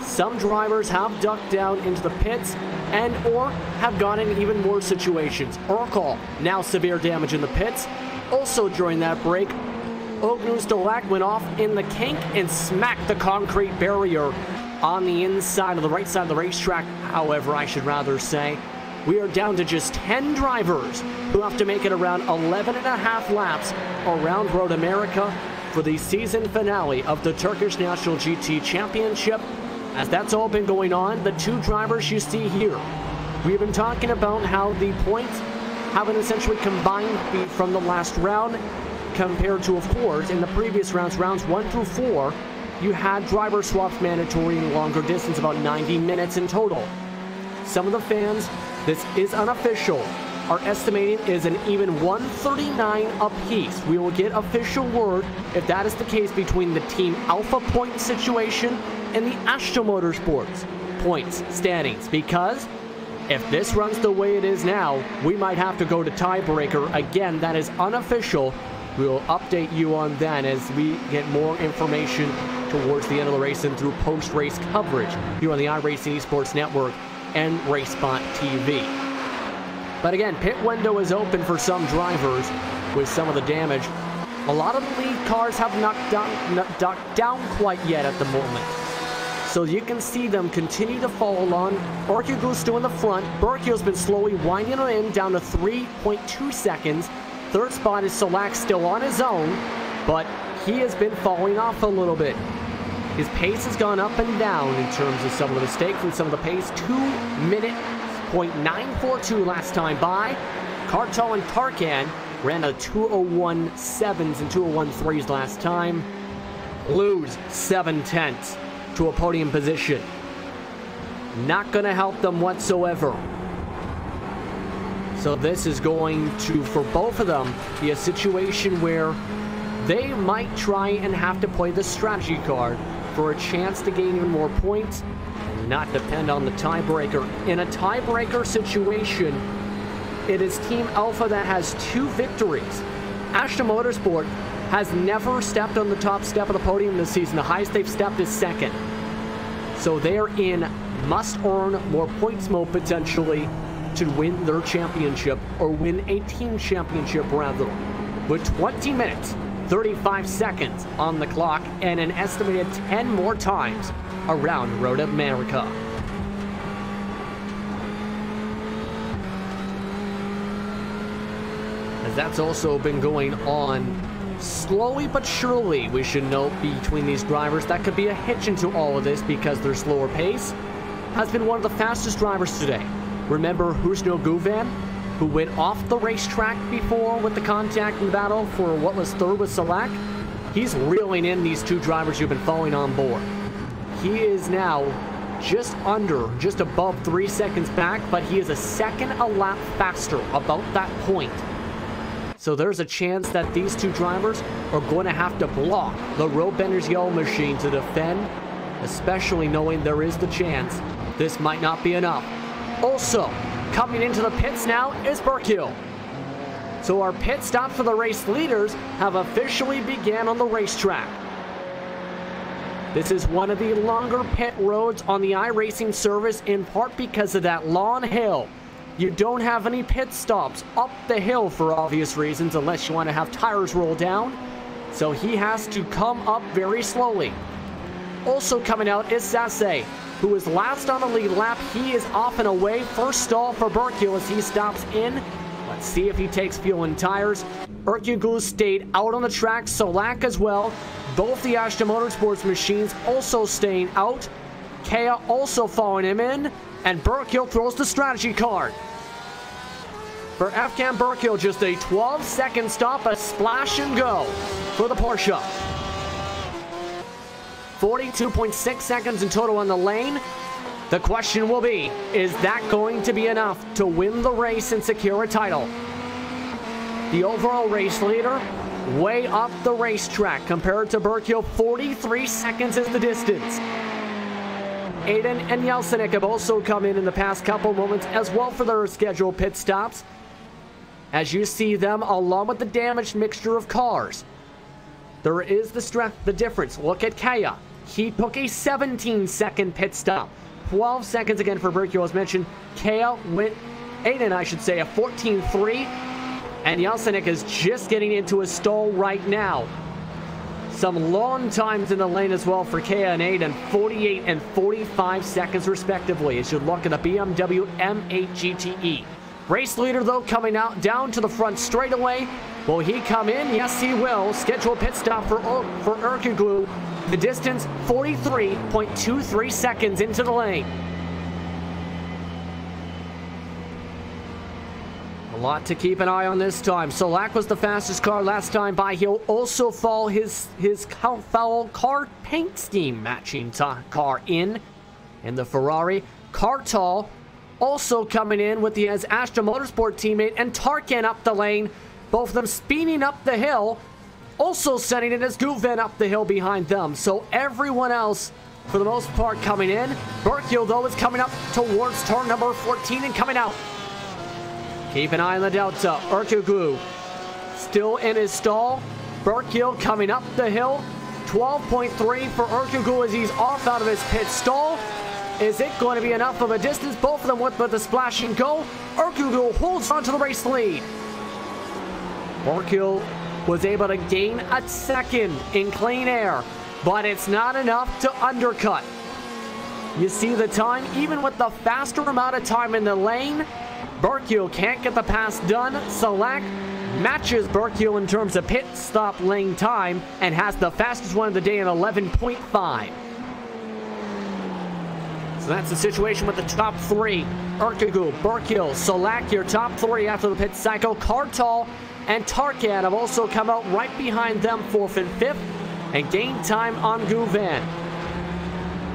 Some drivers have ducked down into the pits and or have gone in even more situations. Urkel, now severe damage in the pits. Also during that break, Ognus Dolac went off in the kink and smacked the concrete barrier on the inside of the right side of the racetrack. However, I should rather say, we are down to just 10 drivers who have to make it around 11.5 laps around Road America for the season finale of the Turkish National GT Championship. As that's all been going on, the two drivers you see here, we've been talking about how the points have been essentially combined from the last round compared to, of course, in the previous rounds, rounds 1 through 4, you had driver swaps mandatory in longer distance, about 90 minutes in total. Some of the fans, this is unofficial, are estimating is an even 139 apiece. We will get official word if that is the case between the Team Alpha point situation and the Ashton Motorsports points standings, because if this runs the way it is now, we might have to go to tiebreaker. Again, that is unofficial. We will update you on that as we get more information towards the end of the race and through post-race coverage here on the iRacing Esports Network and Racespot TV. But again, pit window is open for some drivers with some of the damage. A lot of the lead cars have not ducked down quite yet at the moment. So you can see them continue to fall on. Urkel still in the front. Burkio's been slowly winding it in down to 3.2 seconds. Third spot is Solak still on his own, but he has been falling off a little bit. His pace has gone up and down in terms of some of the mistakes and some of the pace. 2:942 last time by. Cartel and Tarkan ran a 2:01.7s and 2:01.3s last time. Lose 7/10 to a podium position. Not going to help them whatsoever. So this is going to, for both of them, be a situation where they might try and have to play the strategy card for a chance to gain even more points and not depend on the tiebreaker. In a tiebreaker situation, it is Team Alpha that has 2 victories. Ashton Motorsport has never stepped on the top step of the podium this season. The highest they've stepped is 2nd. So they're in must-earn more points mode potentially to win their championship, or win a team championship rather, with 20 minutes 35 seconds on the clock and an estimated 10 more times around Road America. As that's also been going on slowly but surely, we should note, between these drivers. That could be a hitch into all of this because their slower pace has been one of the fastest drivers today. Remember Husno Guven, who went off the racetrack before with the contact and battle for what was third with Solak? He's reeling in these two drivers who've been following on board. He is now just above 3 seconds back, but he is a second a lap faster, about that point. So there's a chance that these two drivers are going to have to block the Roadbenders Yellow Machine to defend, especially knowing there is the chance this might not be enough. Also, coming into the pits now is Burkill. So our pit stop for the race leaders have officially began on the racetrack. This is one of the longer pit roads on the iRacing service, in part because of that long hill. You don't have any pit stops up the hill for obvious reasons, unless you want to have tires roll down. So he has to come up very slowly. Also coming out is Sasse, who is last on the lead lap. He is off and away. First stall for Burkill as he stops in. Let's see if he takes fuel and tires. Urkel stayed out on the track. Solak as well. Both the Ashton Motorsports machines also staying out. Kea also following him in. And Burkill throws the strategy card. For Efkan Burkill, just a 12-second stop, a splash and go for the Porsche. 42.6 seconds in total on the lane. The question will be, is that going to be enough to win the race and secure a title? The overall race leader, way up the racetrack compared to Burkill. 43 seconds is the distance. Aiden and Yeltsin have also come in the past couple moments as well for their scheduled pit stops. as you see them along with the damaged mixture of cars. There is the difference. Look at Kaya. He took a 17-second pit stop. 12 seconds again for Burkio, as mentioned. Kaya went, Aiden, I should say, a 14.3. And Yeltsin is just getting into a stall right now. Some long times in the lane as well for Kaya and Aiden. 48 and 45 seconds respectively as you look at the BMW M8 GTE. Race leader, though, coming out down to the front straightaway. Will he come in? Yes, he will. Scheduled pit stop for Erkoglu. The distance, 43.23 seconds into the lane. A lot to keep an eye on this time. Solak was the fastest car last time by. He'll also follow his fellow car paint scheme matching car in the Ferrari. Kartal also coming in with his Astra Motorsport teammate and Tarkan up the lane. Both of them speeding up the hill. Also sending it as Guven up the hill behind them. So everyone else, for the most part, coming in. Burkio, though, is coming up towards turn number 14 and coming out. Keep an eye on the Delta. Erkoglu still in his stall. Burkio coming up the hill. 12.3 for Erkoglu as he's off out of his pit stall. Is it going to be enough of a distance? Both of them with the splash and go. Erkoglu holds on to the race lead. Burkio was able to gain a second in clean air, but it's not enough to undercut. You see the time, even with the faster amount of time in the lane, Burkio can't get the pass done. Solak matches Burkio in terms of pit stop lane time and has the fastest one of the day in 11.5. So that's the situation with the top three. Erkoglu, Burkio, Solak, your top three after the pit cycle. Kartal and Tarkan have also come out right behind them, 4th and 5th, and gained time on Guven.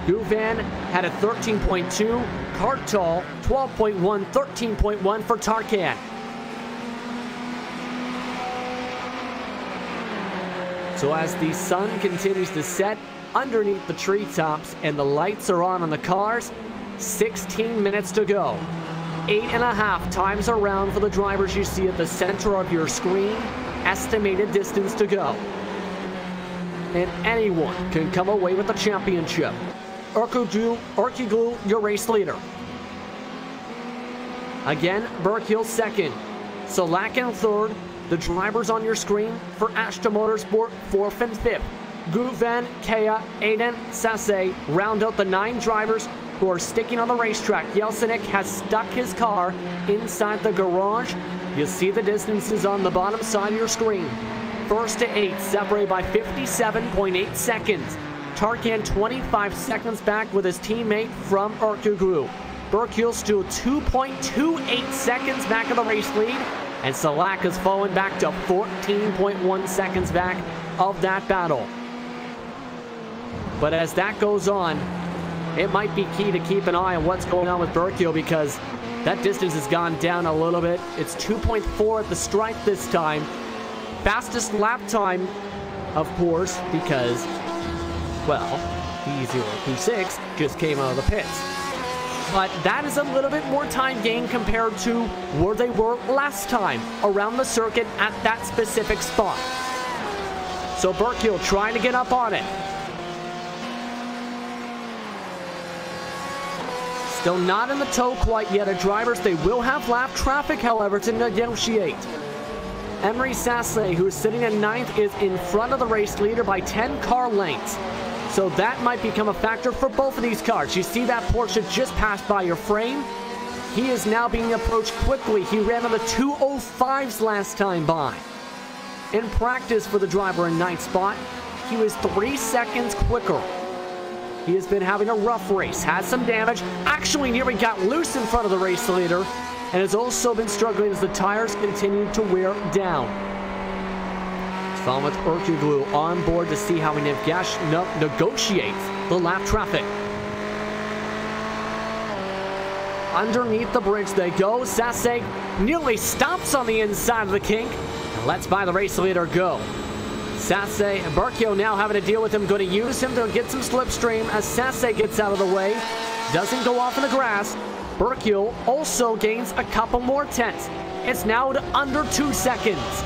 Guven had a 13.2, Kartal 12.1, 13.1 for Tarkan. So as the sun continues to set underneath the treetops and the lights are on the cars, 16 minutes to go. 8.5 times around for the drivers you see at the center of your screen. Estimated distance to go. And anyone can come away with the championship. Erkoglu, your race leader. Again, Burkio second. Solak in third. The drivers on your screen for Astra Motorsport, 4th and 5th. Guven, Kaya, Aiden, Sase round out the 9 drivers who are sticking on the racetrack. Yeltsin has stuck his car inside the garage. You see the distances on the bottom side of your screen. 1st to 8th, separated by 57.8 seconds. Tarkan 25 seconds back with his teammate from Erkoglu. Burkio still 2.28 seconds back of the race lead. And Solak has fallen back to 14.1 seconds back of that battle. But as that goes on, it might be key to keep an eye on what's going on with Burkio because that distance has gone down a little bit. It's 2.4 at the stripe this time. Fastest lap time, of course, because, well, the 026 just came out of the pits. But that is a little bit more time gain compared to where they were last time around the circuit at that specific spot. So Burkio trying to get up on it. Still not in the tow quite yet at drivers. They will have lap traffic, however, to negotiate. Emery Sase, who is sitting in 9th, is in front of the race leader by 10 car lengths. So that might become a factor for both of these cars. You see that Porsche just passed by your frame. He is now being approached quickly. He ran on the 205s last time by. In practice for the driver in 9th spot, he was 3 seconds quicker. He has been having a rough race, has some damage, actually nearly got loose in front of the race leader, and has also been struggling as the tires continue to wear down. Found with Erkoglu on board to see how he negotiates the lap traffic. Underneath the bridge they go. Sase nearly stops on the inside of the kink and lets by the race leader go. Sase and Burkio now having to deal with him. Going to use him to get some slipstream as Sase gets out of the way. Doesn't go off in the grass. Burkio also gains a couple more tenths. It's now to under 2 seconds.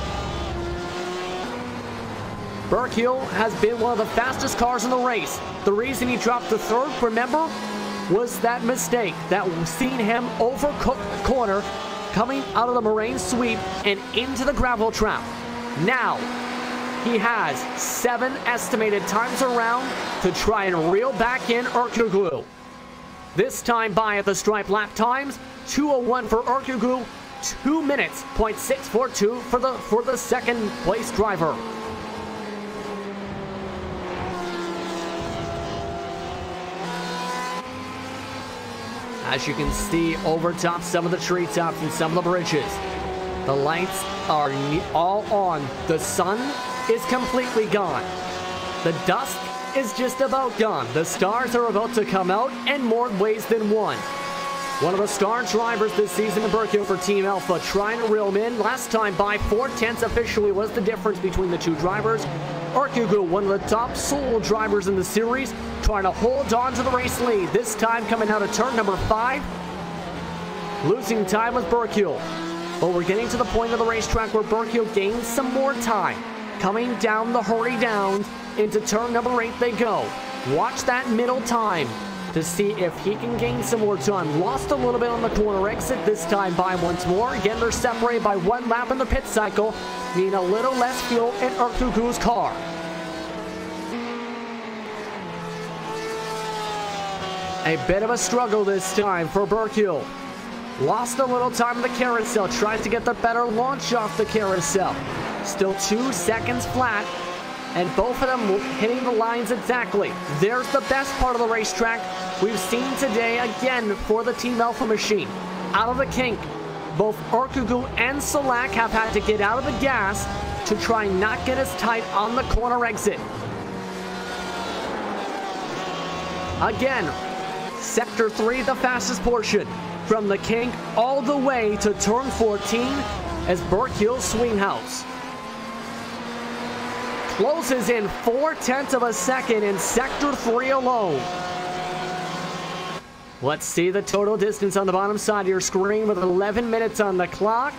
Burkill has been one of the fastest cars in the race. The reason he dropped to third, remember, was that mistake that seen him overcook the corner, coming out of the moraine sweep and into the gravel trap. Now, he has 7 estimated times around to try and reel back in Ertuğrul. This time by at the stripe lap times, 2:01 for Ertuğrul, 2 minutes, .642 for the second place driver. As you can see over top some of the treetops and some of the bridges, the lights are all on. The sun is completely gone. The dusk is just about gone. The stars are about to come out in more ways than one. One of the star drivers this season in Burkill for Team Alpha trying to reel him in. Last time by 4/10 officially was the difference between the two drivers. Ertuğrul, one of the top solo drivers in the series, trying to hold on to the race lead. This time coming out of turn number 5. Losing time with Burkill. But we're getting to the point of the racetrack where Burkill gains some more time. Coming down the hurry downs into turn number 8 they go. Watch that middle time to see if he can gain some more time. Lost a little bit on the corner exit, this time by once more. Again, they're separated by 1 lap in the pit cycle, meaning a little less fuel in Ertuğrul's car. A bit of a struggle this time for Burkill. Lost a little time in the carousel, tries to get the better launch off the carousel. Still 2 seconds flat, and both of them hitting the lines exactly. There's the best part of the racetrack we've seen today again for the Team Alpha machine. Out of the kink, both Ertuğrul and Solak have had to get out of the gas to try and not get as tight on the corner exit. Again, Sector 3, the fastest portion. From the kink all the way to turn 14 as Burkill swing house. Closes in 4/10 of a second in Sector 3 alone. Let's see the total distance on the bottom side of your screen with 11 minutes on the clock.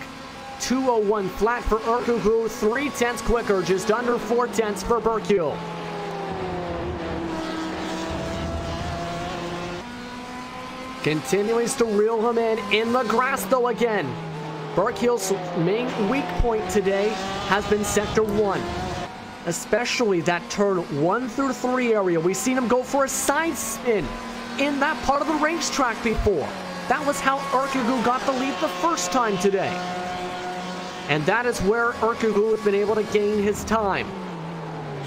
2:01 flat for Ertuğrul, 3/10 quicker, just under 4/10 for Burkill. Continues to reel him in the grass though again. Burkill's main weak point today has been Sector 1. Especially that turn 1 through 3 area. We've seen him go for a side spin in that part of the racetrack before. That was how Ertuğrul got the lead the first time today. And that is where Ertuğrul has been able to gain his time.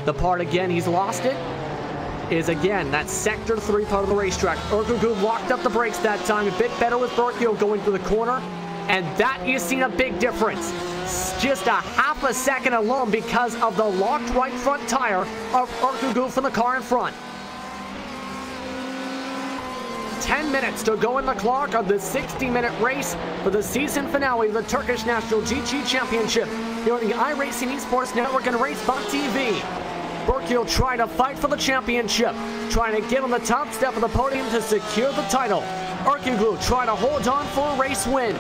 The part again he's lost it is again that Sector 3 part of the racetrack. Ertuğrul locked up the brakes that time, a bit better with Burkill going to the corner. And that you've seen a big difference. Just a half a second alone because of the locked right front tire of Ertuğrul from the car in front. 10 minutes to go in the clock of the 60-minute race for the season finale of the Turkish National GT Championship here on the iRacing Esports Network and Racebot TV. Burkill trying to fight for the championship, trying to get on the top step of the podium to secure the title. Ertuğrul trying to hold on for a race win.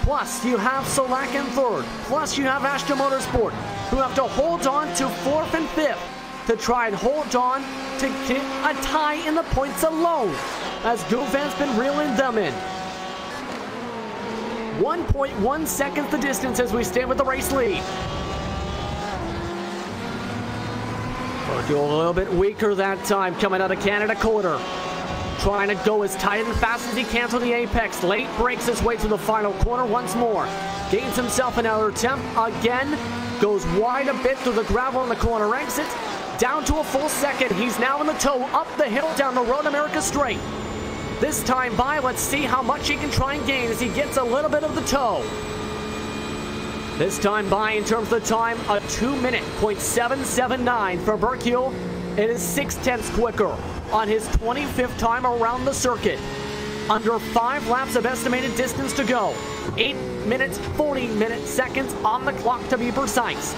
Plus, you have Solak in third. Plus, you have Aston Motorsport, who have to hold on to 4th and 5th to try and hold on to get a tie in the points alone, as Govan's been reeling them in. 1.1 seconds the distance as we stand with the race lead. Burkill a little bit weaker that time coming out of Canada quarter. Trying to go as tight and fast as he can to the apex. Late breaks his way to the final corner once more. Gains himself another attempt. Again, goes wide a bit through the gravel on the corner exit. Down to a full second. He's now in the toe up the hill down the Road America Straight. This time by, let's see how much he can try and gain as he gets a little bit of the toe. This time by, in terms of the time, a 2-minute .779 for Burkill. It is 6/10 quicker on his 25th time around the circuit. Under 5 laps of estimated distance to go. 8 minutes, 40 seconds on the clock to be precise.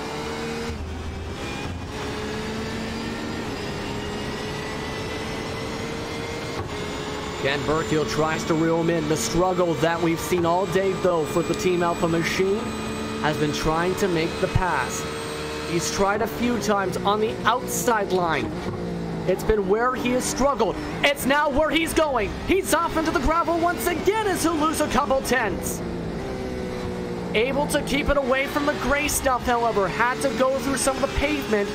Ken Burkill tries to reel him in. The struggle that we've seen all day, though, for the Team Alpha machine has been trying to make the pass. He's tried a few times on the outside line. It's been where he has struggled. It's now where he's going. He's off into the gravel once again as he'll lose a couple tenths. Able to keep it away from the gray stuff, however. Had to go through some of the pavement.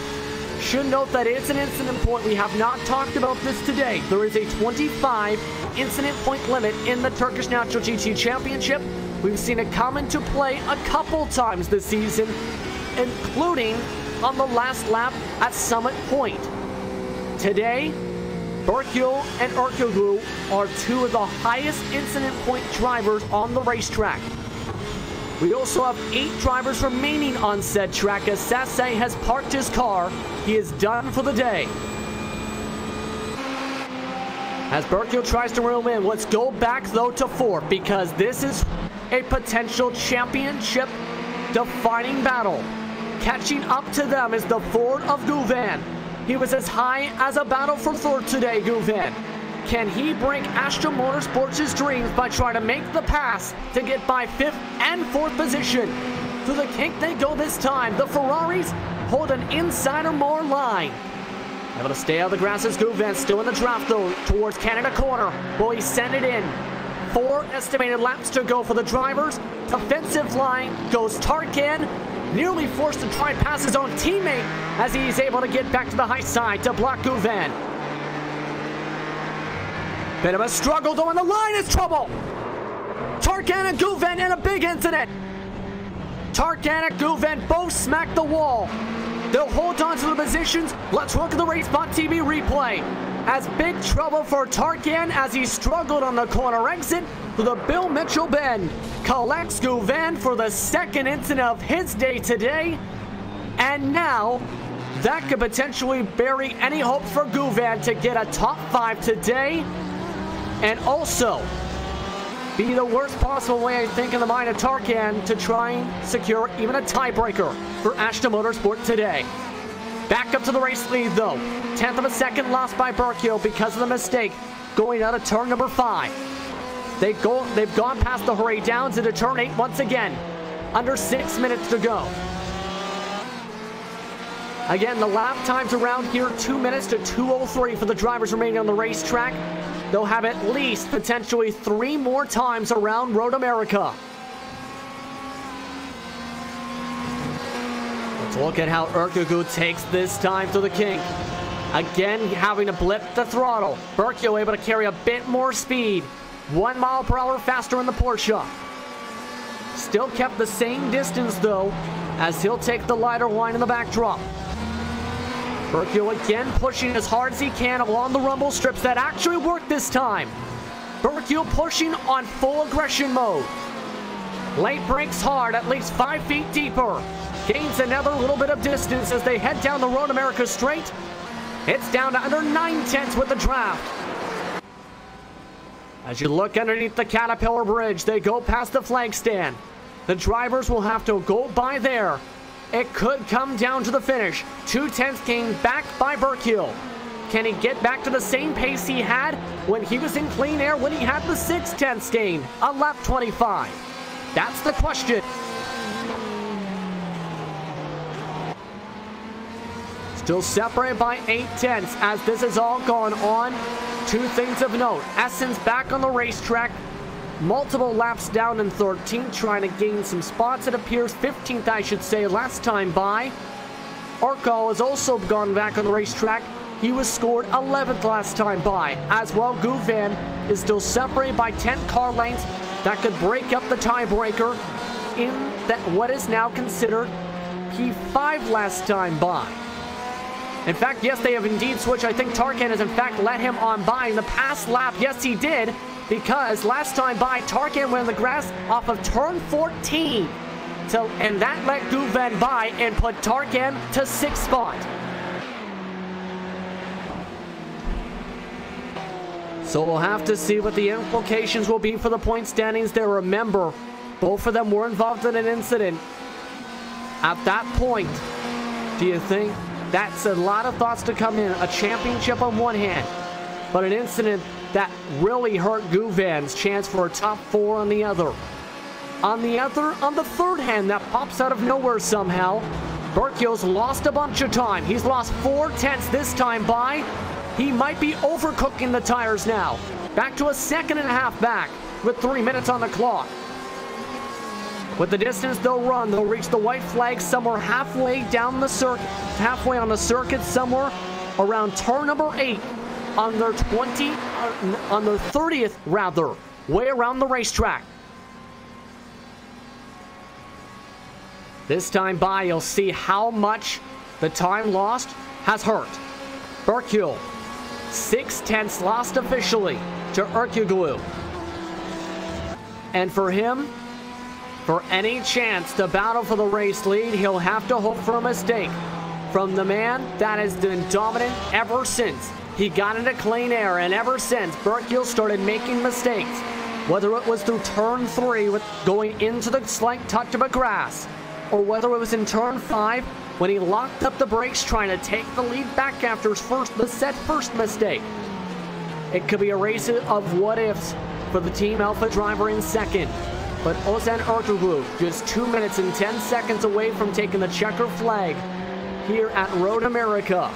Should note that it's an incident point. We have not talked about this today. There is a 25 incident point limit in the Turkish National GT Championship. We've seen it come into play a couple times this season, including on the last lap at Summit Point. Today, Burkill and Ertuğrul are two of the highest incident point drivers on the racetrack. We also have 8 drivers remaining on said track as Sase has parked his car. He is done for the day. As Burkill tries to reel him in, let's go back though to 4th because this is a potential championship defining battle. Catching up to them is the Ford of Guven. He was as high as a battle for 3rd today, Guven. Can he break Astra Motorsports' dreams by trying to make the pass to get by 5th and 4th position? Through the kink they go this time. The Ferraris hold an inside or more line. Able to stay out of the grass is Guven, still in the draft though, towards Canada corner. Will he send it in? 4 estimated laps to go for the drivers. Defensive line goes Tarkan. Nearly forced to try and pass his own teammate as he's able to get back to the high side to block Guven. Bit of a struggle though, and the line is trouble. Tarkan and Guven in a big incident. Tarkan and Guven both smack the wall. They'll hold on to the positions. Let's look at the RaceSpot TV replay. As big trouble for Tarkan as he struggled on the corner exit through the Bill Mitchell bend. Collects Guven for the 2nd incident of his day today. And now, that could potentially bury any hope for Guven to get a top 5 today. And also, be the worst possible way, I think, in the mind of Tarkan to try and secure even a tiebreaker for Astra Motorsport today. Back up to the race lead, though. 1/10 of a second lost by Burkill because of the mistake going out of turn number 5. They've gone past the Hooray Downs into turn 8 once again. Under 6 minutes to go. Again, the lap times around here, 2 minutes to 2:03 for the drivers remaining on the racetrack. They'll have at least potentially 3 more times around Road America. Let's look at how Ertuğrul takes this time to the kink. Again, having to blip the throttle. Burkill able to carry a bit more speed. 1 mile per hour faster in the Porsche. Still kept the same distance though, as he'll take the lighter line in the backdrop. Burkill again pushing as hard as he can along the rumble strips that actually worked this time. Burkill pushing on full aggression mode. Late brakes hard, at least 5 feet deeper. Gains another little bit of distance as they head down the Road America straight. It's down to under 9/10 with the draft. As you look underneath the Caterpillar Bridge, they go past the flag stand. The drivers will have to go by there. It could come down to the finish. 2/10 gain back by Burkill. Can he get back to the same pace he had when he was in clean air when he had the 6/10 gain on lap 25? That's the question. Still separated by 8/10 as this has all gone on. 2 things of note. Essence back on the racetrack. Multiple laps down in 13th, trying to gain some spots. It appears 15th, I should say, last time by. Ertuğrul has also gone back on the racetrack. He was scored 11th last time by. As well, Guven is still separated by 10 car lengths. That could break up the tiebreaker in that what is now considered P5 last time by. In fact, yes, they have indeed switched. I think Tarkan has in fact let him on by in the past lap. Yes, he did. Because last time by, Tarkan went in the grass off of turn 14. And that let Guven by and put Tarkan to 6th spot. So we'll have to see what the implications will be for the point standings there. Remember, both of them were involved in an incident. At that point, do you think that's a lot of thoughts to come in? A championship on one hand, but an incident that really hurt Guven's chance for a top 4 on the other. On the third hand, that pops out of nowhere somehow. Burkill's lost a bunch of time. He's lost 4/10 this time by. He might be overcooking the tires now. Back to a 2.5 back with 3 minutes on the clock. With the distance they'll run, they'll reach the white flag somewhere halfway down the circuit, halfway on the circuit, somewhere around turn number 8 on their 30th rather, way around the racetrack. This time by, you'll see how much the time lost has hurt. Burkill, 6/10 lost officially to Ercuglu. And for him, for any chance to battle for the race lead, he'll have to hope for a mistake from the man that has been dominant ever since he got into clean air, and ever since Burkill started making mistakes, whether it was through turn 3 with going into the slight touch of a grass, or whether it was in turn 5 when he locked up the brakes trying to take the lead back after his first mistake. It could be a race of what-ifs for the Team Alpha driver in second. But Ozan Ertuğrul just 2 minutes and 10 seconds away from taking the checker flag here at Road America.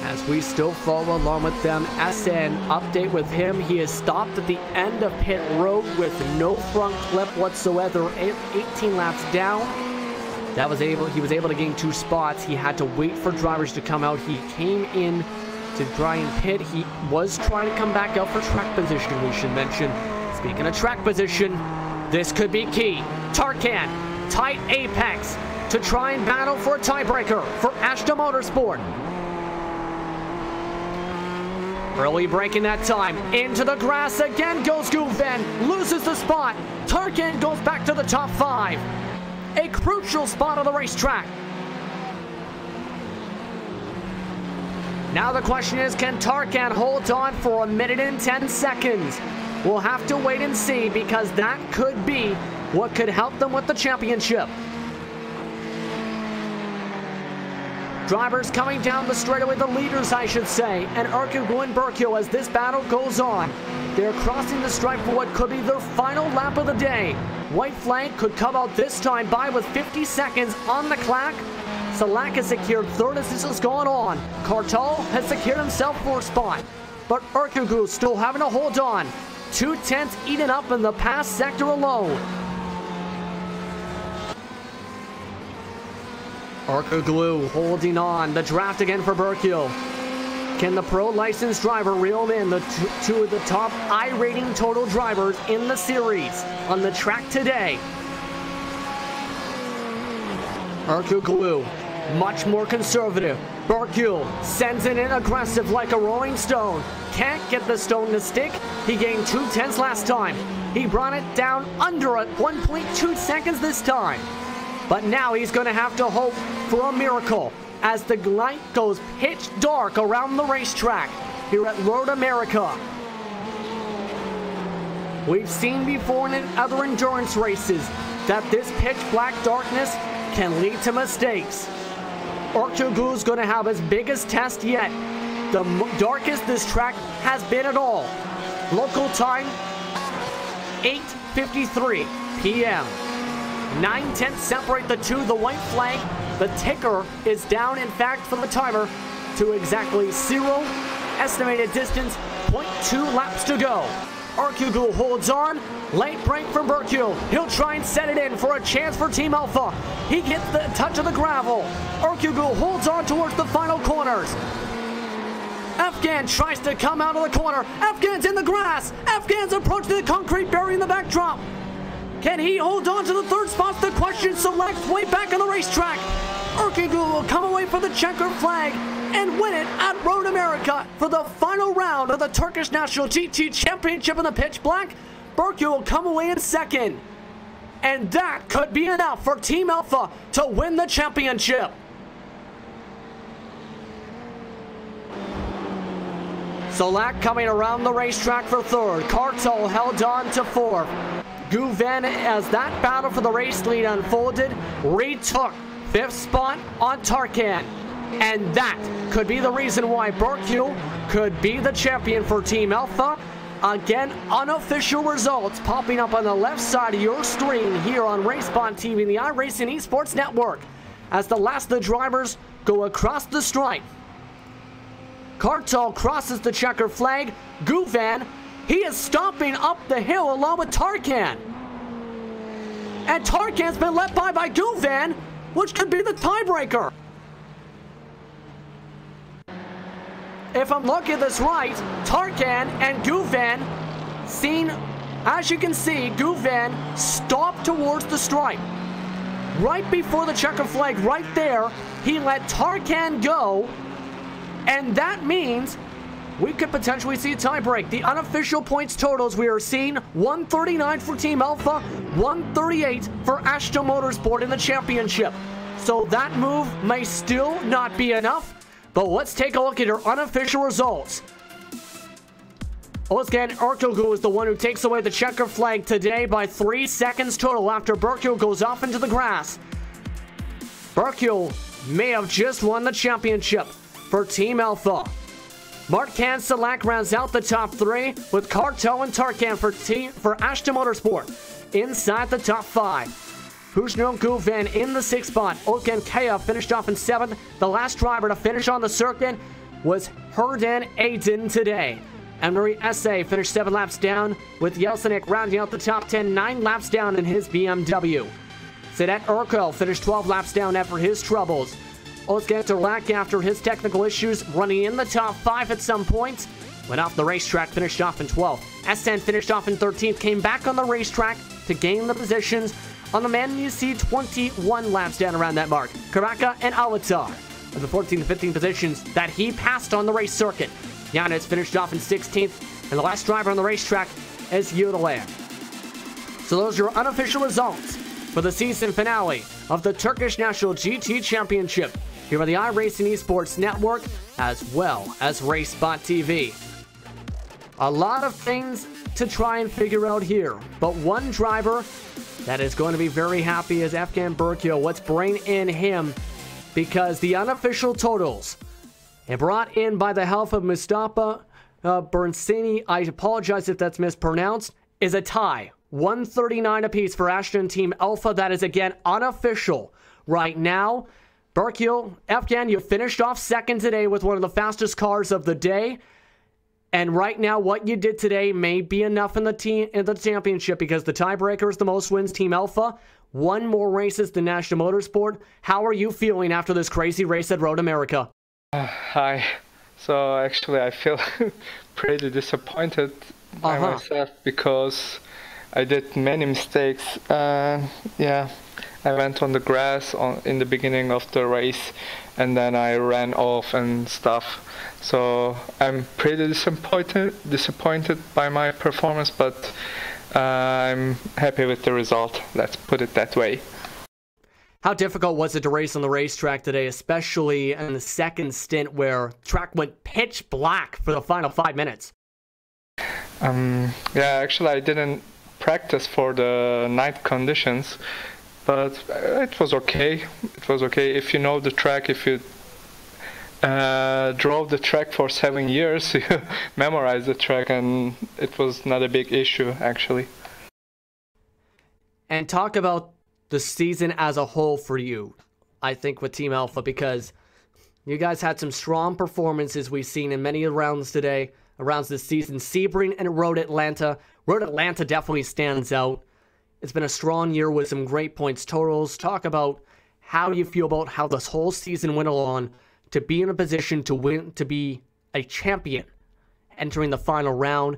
As we still follow along with them, SN update with him. He is stopped at the end of pit road with no front clip whatsoever, 18 laps down. He was able to gain 2 spots. He had to wait for drivers to come out. He came in to try and pit. He was trying to come back out for track position, we should mention. Speaking of track position, this could be key. Tarkan, tight apex to try and battle for a tiebreaker for Ashton Motorsport. Early breaking that time. Into the grass again goes Guven. Loses the spot. Tarkan goes back to the top 5. A crucial spot on the racetrack. Now the question is, can Tarkan hold on for 1 minute and 10 seconds? We'll have to wait and see, because that could be what could help them with the championship. Drivers coming down the straightaway, the leaders I should say, and Ercuglu and Burkill as this battle goes on. They're crossing the stripe for what could be their final lap of the day. White flag could come out this time by with 50 seconds on the clock. Salak has secured third as this has gone on. Kartal has secured himself 4th spot. But Ercuglu still having to hold on. 2/10 eaten up in the pass sector alone. Ercuglu holding on. The draft again for Burkill. Can the pro licensed driver reel in the two of the top I-rating total drivers in the series on the track today? Ercuglu, much more conservative. Burkill sends it in aggressive like a rolling stone. Can't get the stone to stick. He gained 2/10 last time. He brought it down under at 1.2 seconds this time. But now he's going to have to hope for a miracle as the light goes pitch dark around the racetrack here at Road America. We've seen before in other endurance races that this pitch black darkness can lead to mistakes. Ercuglu's going to have his biggest test yet. The darkest this track has been at all. Local time, 8:53 p.m. 9/10 separate the two. The white flag, the ticker is down, in fact, for the timer to exactly 0. Estimated distance, 0.2 laps to go. Ercuglu holds on. Late break from Burkill. He'll try and set it in for a chance for Team Alpha. He gets the touch of the gravel. Ercuglu holds on towards the final corners. Afghan tries to come out of the corner. Afghan's in the grass. Afghan's approaching the concrete barrier in the backdrop. Can he hold on to the 3rd spot? The question selects way back on the racetrack. Ercuglu will come away for the checker flag and win it at Road America for the final round of the Turkish National GT Championship in the pitch black. Burkill will come away in 2nd. And that could be enough for Team Alpha to win the championship. Solak coming around the racetrack for 3rd. Kartal held on to 4th. Guven, as that battle for the race lead unfolded, retook 5th spot on Tarkan. And that could be the reason why Berkule could be the champion for Team Alpha. Again, unofficial results popping up on the left side of your screen here on RaceSpot TV and the iRacing Esports Network as the last of the drivers go across the stripe. Cartel crosses the checker flag. Guven, he is stomping up the hill along with Tarkan. And Tarkan's been left by Guven, which could be the tiebreaker. If I'm looking at this right, Tarkan and Guven seen, as you can see, Guven stop towards the stripe. Right before the checker flag, right there, he let Tarkan go, and that means we could potentially see a tiebreak. The unofficial points totals we are seeing, 139 for Team Alpha, 138 for Ashton Motorsport in the championship. So that move may still not be enough. But let's take a look at your unofficial results. Ozcan Ertuğrul is the one who takes away the checker flag today by 3 seconds total after Berkule goes off into the grass. Berkule may have just won the championship for Team Alpha. Marc-Anquetin Selac rounds out the top 3 with Cartel and Tarkan for Ashton Motorsport inside the top 5. Husnul Guven in the 6th spot. Özgen Kaya finished off in 7th. The last driver to finish on the circuit was Herdan Aydin today. Emery Esse finished 7 laps down, with Yeltsin rounding out the top 10, 9 laps down in his BMW. Sedat Erkel finished 12 laps down after his troubles. Özgen Selac, after his technical issues, running in the top 5 at some points, went off the racetrack, finished off in 12th. Essen finished off in 13th, came back on the racetrack to gain the positions on the man you see 21 laps down around that mark. Karaka and Alatar are the 14th and 15th positions that he passed on the race circuit. Yannis finished off in 16th, and the last driver on the racetrack is Yudalan. So those are your unofficial results for the season finale of the Turkish National GT Championship here on the iRacing Esports Network, as well as RaceSpot TV. A lot of things to try and figure out here, but one driver that is going to be very happy is Özcan Berkule. Let's bring in him, because the unofficial totals are brought in by the help of Mustafa Bernsini. I apologize if that's mispronounced. Is a tie. 139 apiece for Ashton Team Alpha. That is, again, unofficial right now. Berkule, Özcan, you finished off 2nd today with one of the fastest cars of the day. And right now, what you did today may be enough in the championship, because the tiebreaker is the most wins, Team Alpha. 1 more races than National Motorsport. How are you feeling after this crazy race at Road America? Hi. So actually, I feel pretty disappointed by myself, because I did many mistakes. Yeah, I went on the grass in the beginning of the race, and then I ran off and stuff. So I'm pretty disappointed by my performance, but I'm happy with the result. Let's put it that way. How difficult was it to race on the racetrack today, especially in the second stint where track went pitch black for the final 5 minutes? Yeah, actually I didn't practice for the night conditions, but it was okay. It was okay. If you know the track, if you drove the track for 7 years, you memorize the track, and it was not a big issue, actually. And talk about the season as a whole for you, I think, with Team Alpha, because you guys had some strong performances we've seen in many rounds today, rounds this season. Sebring and Road Atlanta. Road Atlanta definitely stands out. It's been a strong year with some great points totals. Talk about how you feel about how this whole season went along to be in a position to win, to be a champion entering the final round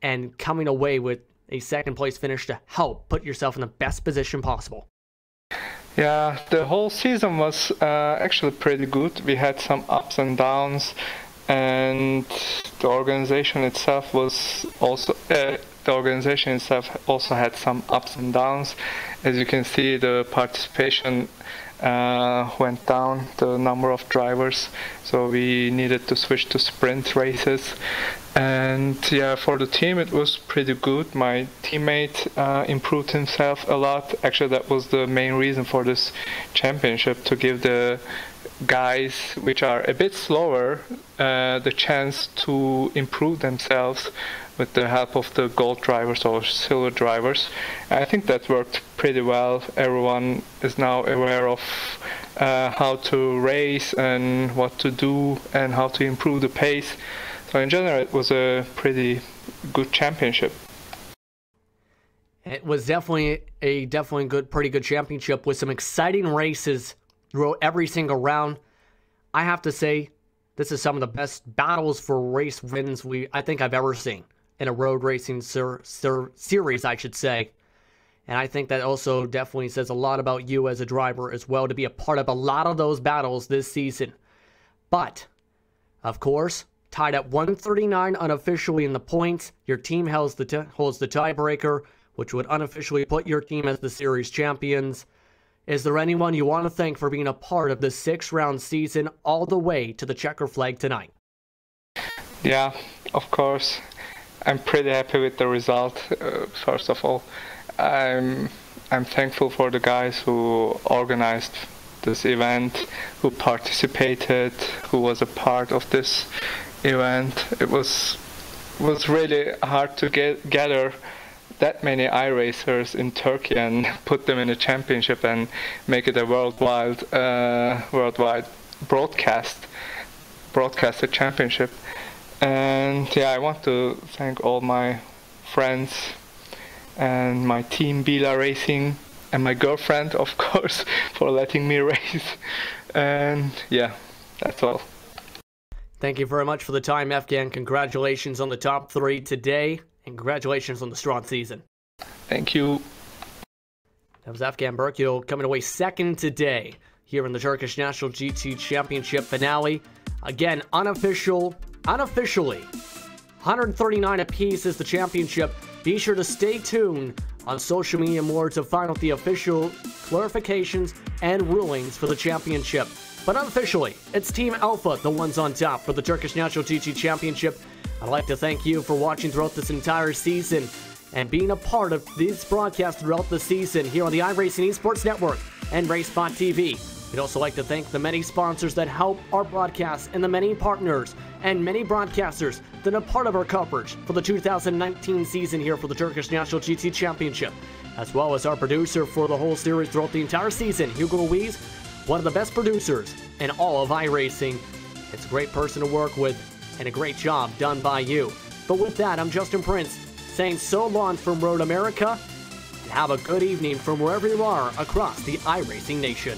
and coming away with a 2nd place finish to help put yourself in the best position possible. Yeah, the whole season was actually pretty good. We had some ups and downs, and the organization itself was also also had some ups and downs. As you can see, the participation went down, the number of drivers, so we needed to switch to sprint races. And yeah, for the team it was pretty good. My teammate improved himself a lot. Actually, that was the main reason for this championship, to give the guys which are a bit slower the chance to improve themselves with the help of the gold drivers or silver drivers. I think that worked pretty well. Everyone is now aware of how to race and what to do and how to improve the pace. So in general, it was a pretty good championship. It was definitely a pretty good championship with some exciting races throughout every single round. I have to say, this is some of the best battles for race wins I think I've ever seen in a road racing series, I should say. And I think that also definitely says a lot about you as a driver as well, to be a part of a lot of those battles this season. But, of course, tied at 139 unofficially in the points, your team holds the tiebreaker, which would unofficially put your team as the series champions. Is there anyone you want to thank for being a part of the 6-round season all the way to the checker flag tonight? Yeah, of course. I'm pretty happy with the result. First of all, I'm thankful for the guys who organized this event, who participated, who was a part of this event. It was really hard to gather that many iRacers in Turkey and put them in a championship and make it a worldwide broadcasted championship. And yeah, I want to thank all my friends and my team, Bila Racing, and my girlfriend, of course, for letting me race. And yeah, that's all. Thank you very much for the time, Efkan. Congratulations on the top 3 today, and congratulations on the strong season. Thank you. That was Efkan Berkil coming away second today here in the Turkish National GT Championship finale. Again, unofficially, 139 apiece is the championship. Be sure to stay tuned on social media more to find out the official clarifications and rulings for the championship. But unofficially, it's Team Alpha, the ones on top for the Turkish National GT Championship. I'd like to thank you for watching throughout this entire season and being a part of this broadcast throughout the season here on the iRacing Esports Network and RaceSpot TV. We'd also like to thank the many sponsors that help our broadcast and the many partners and many broadcasters that are part of our coverage for the 2019 season here for the Turkish National GT Championship, as well as our producer for the whole series throughout the entire season, Hugo Luiz, one of the best producers in all of iRacing. It's a great person to work with and a great job done by you. But with that, I'm Justin Prince saying so long from Road America, and have a good evening from wherever you are across the iRacing Nation.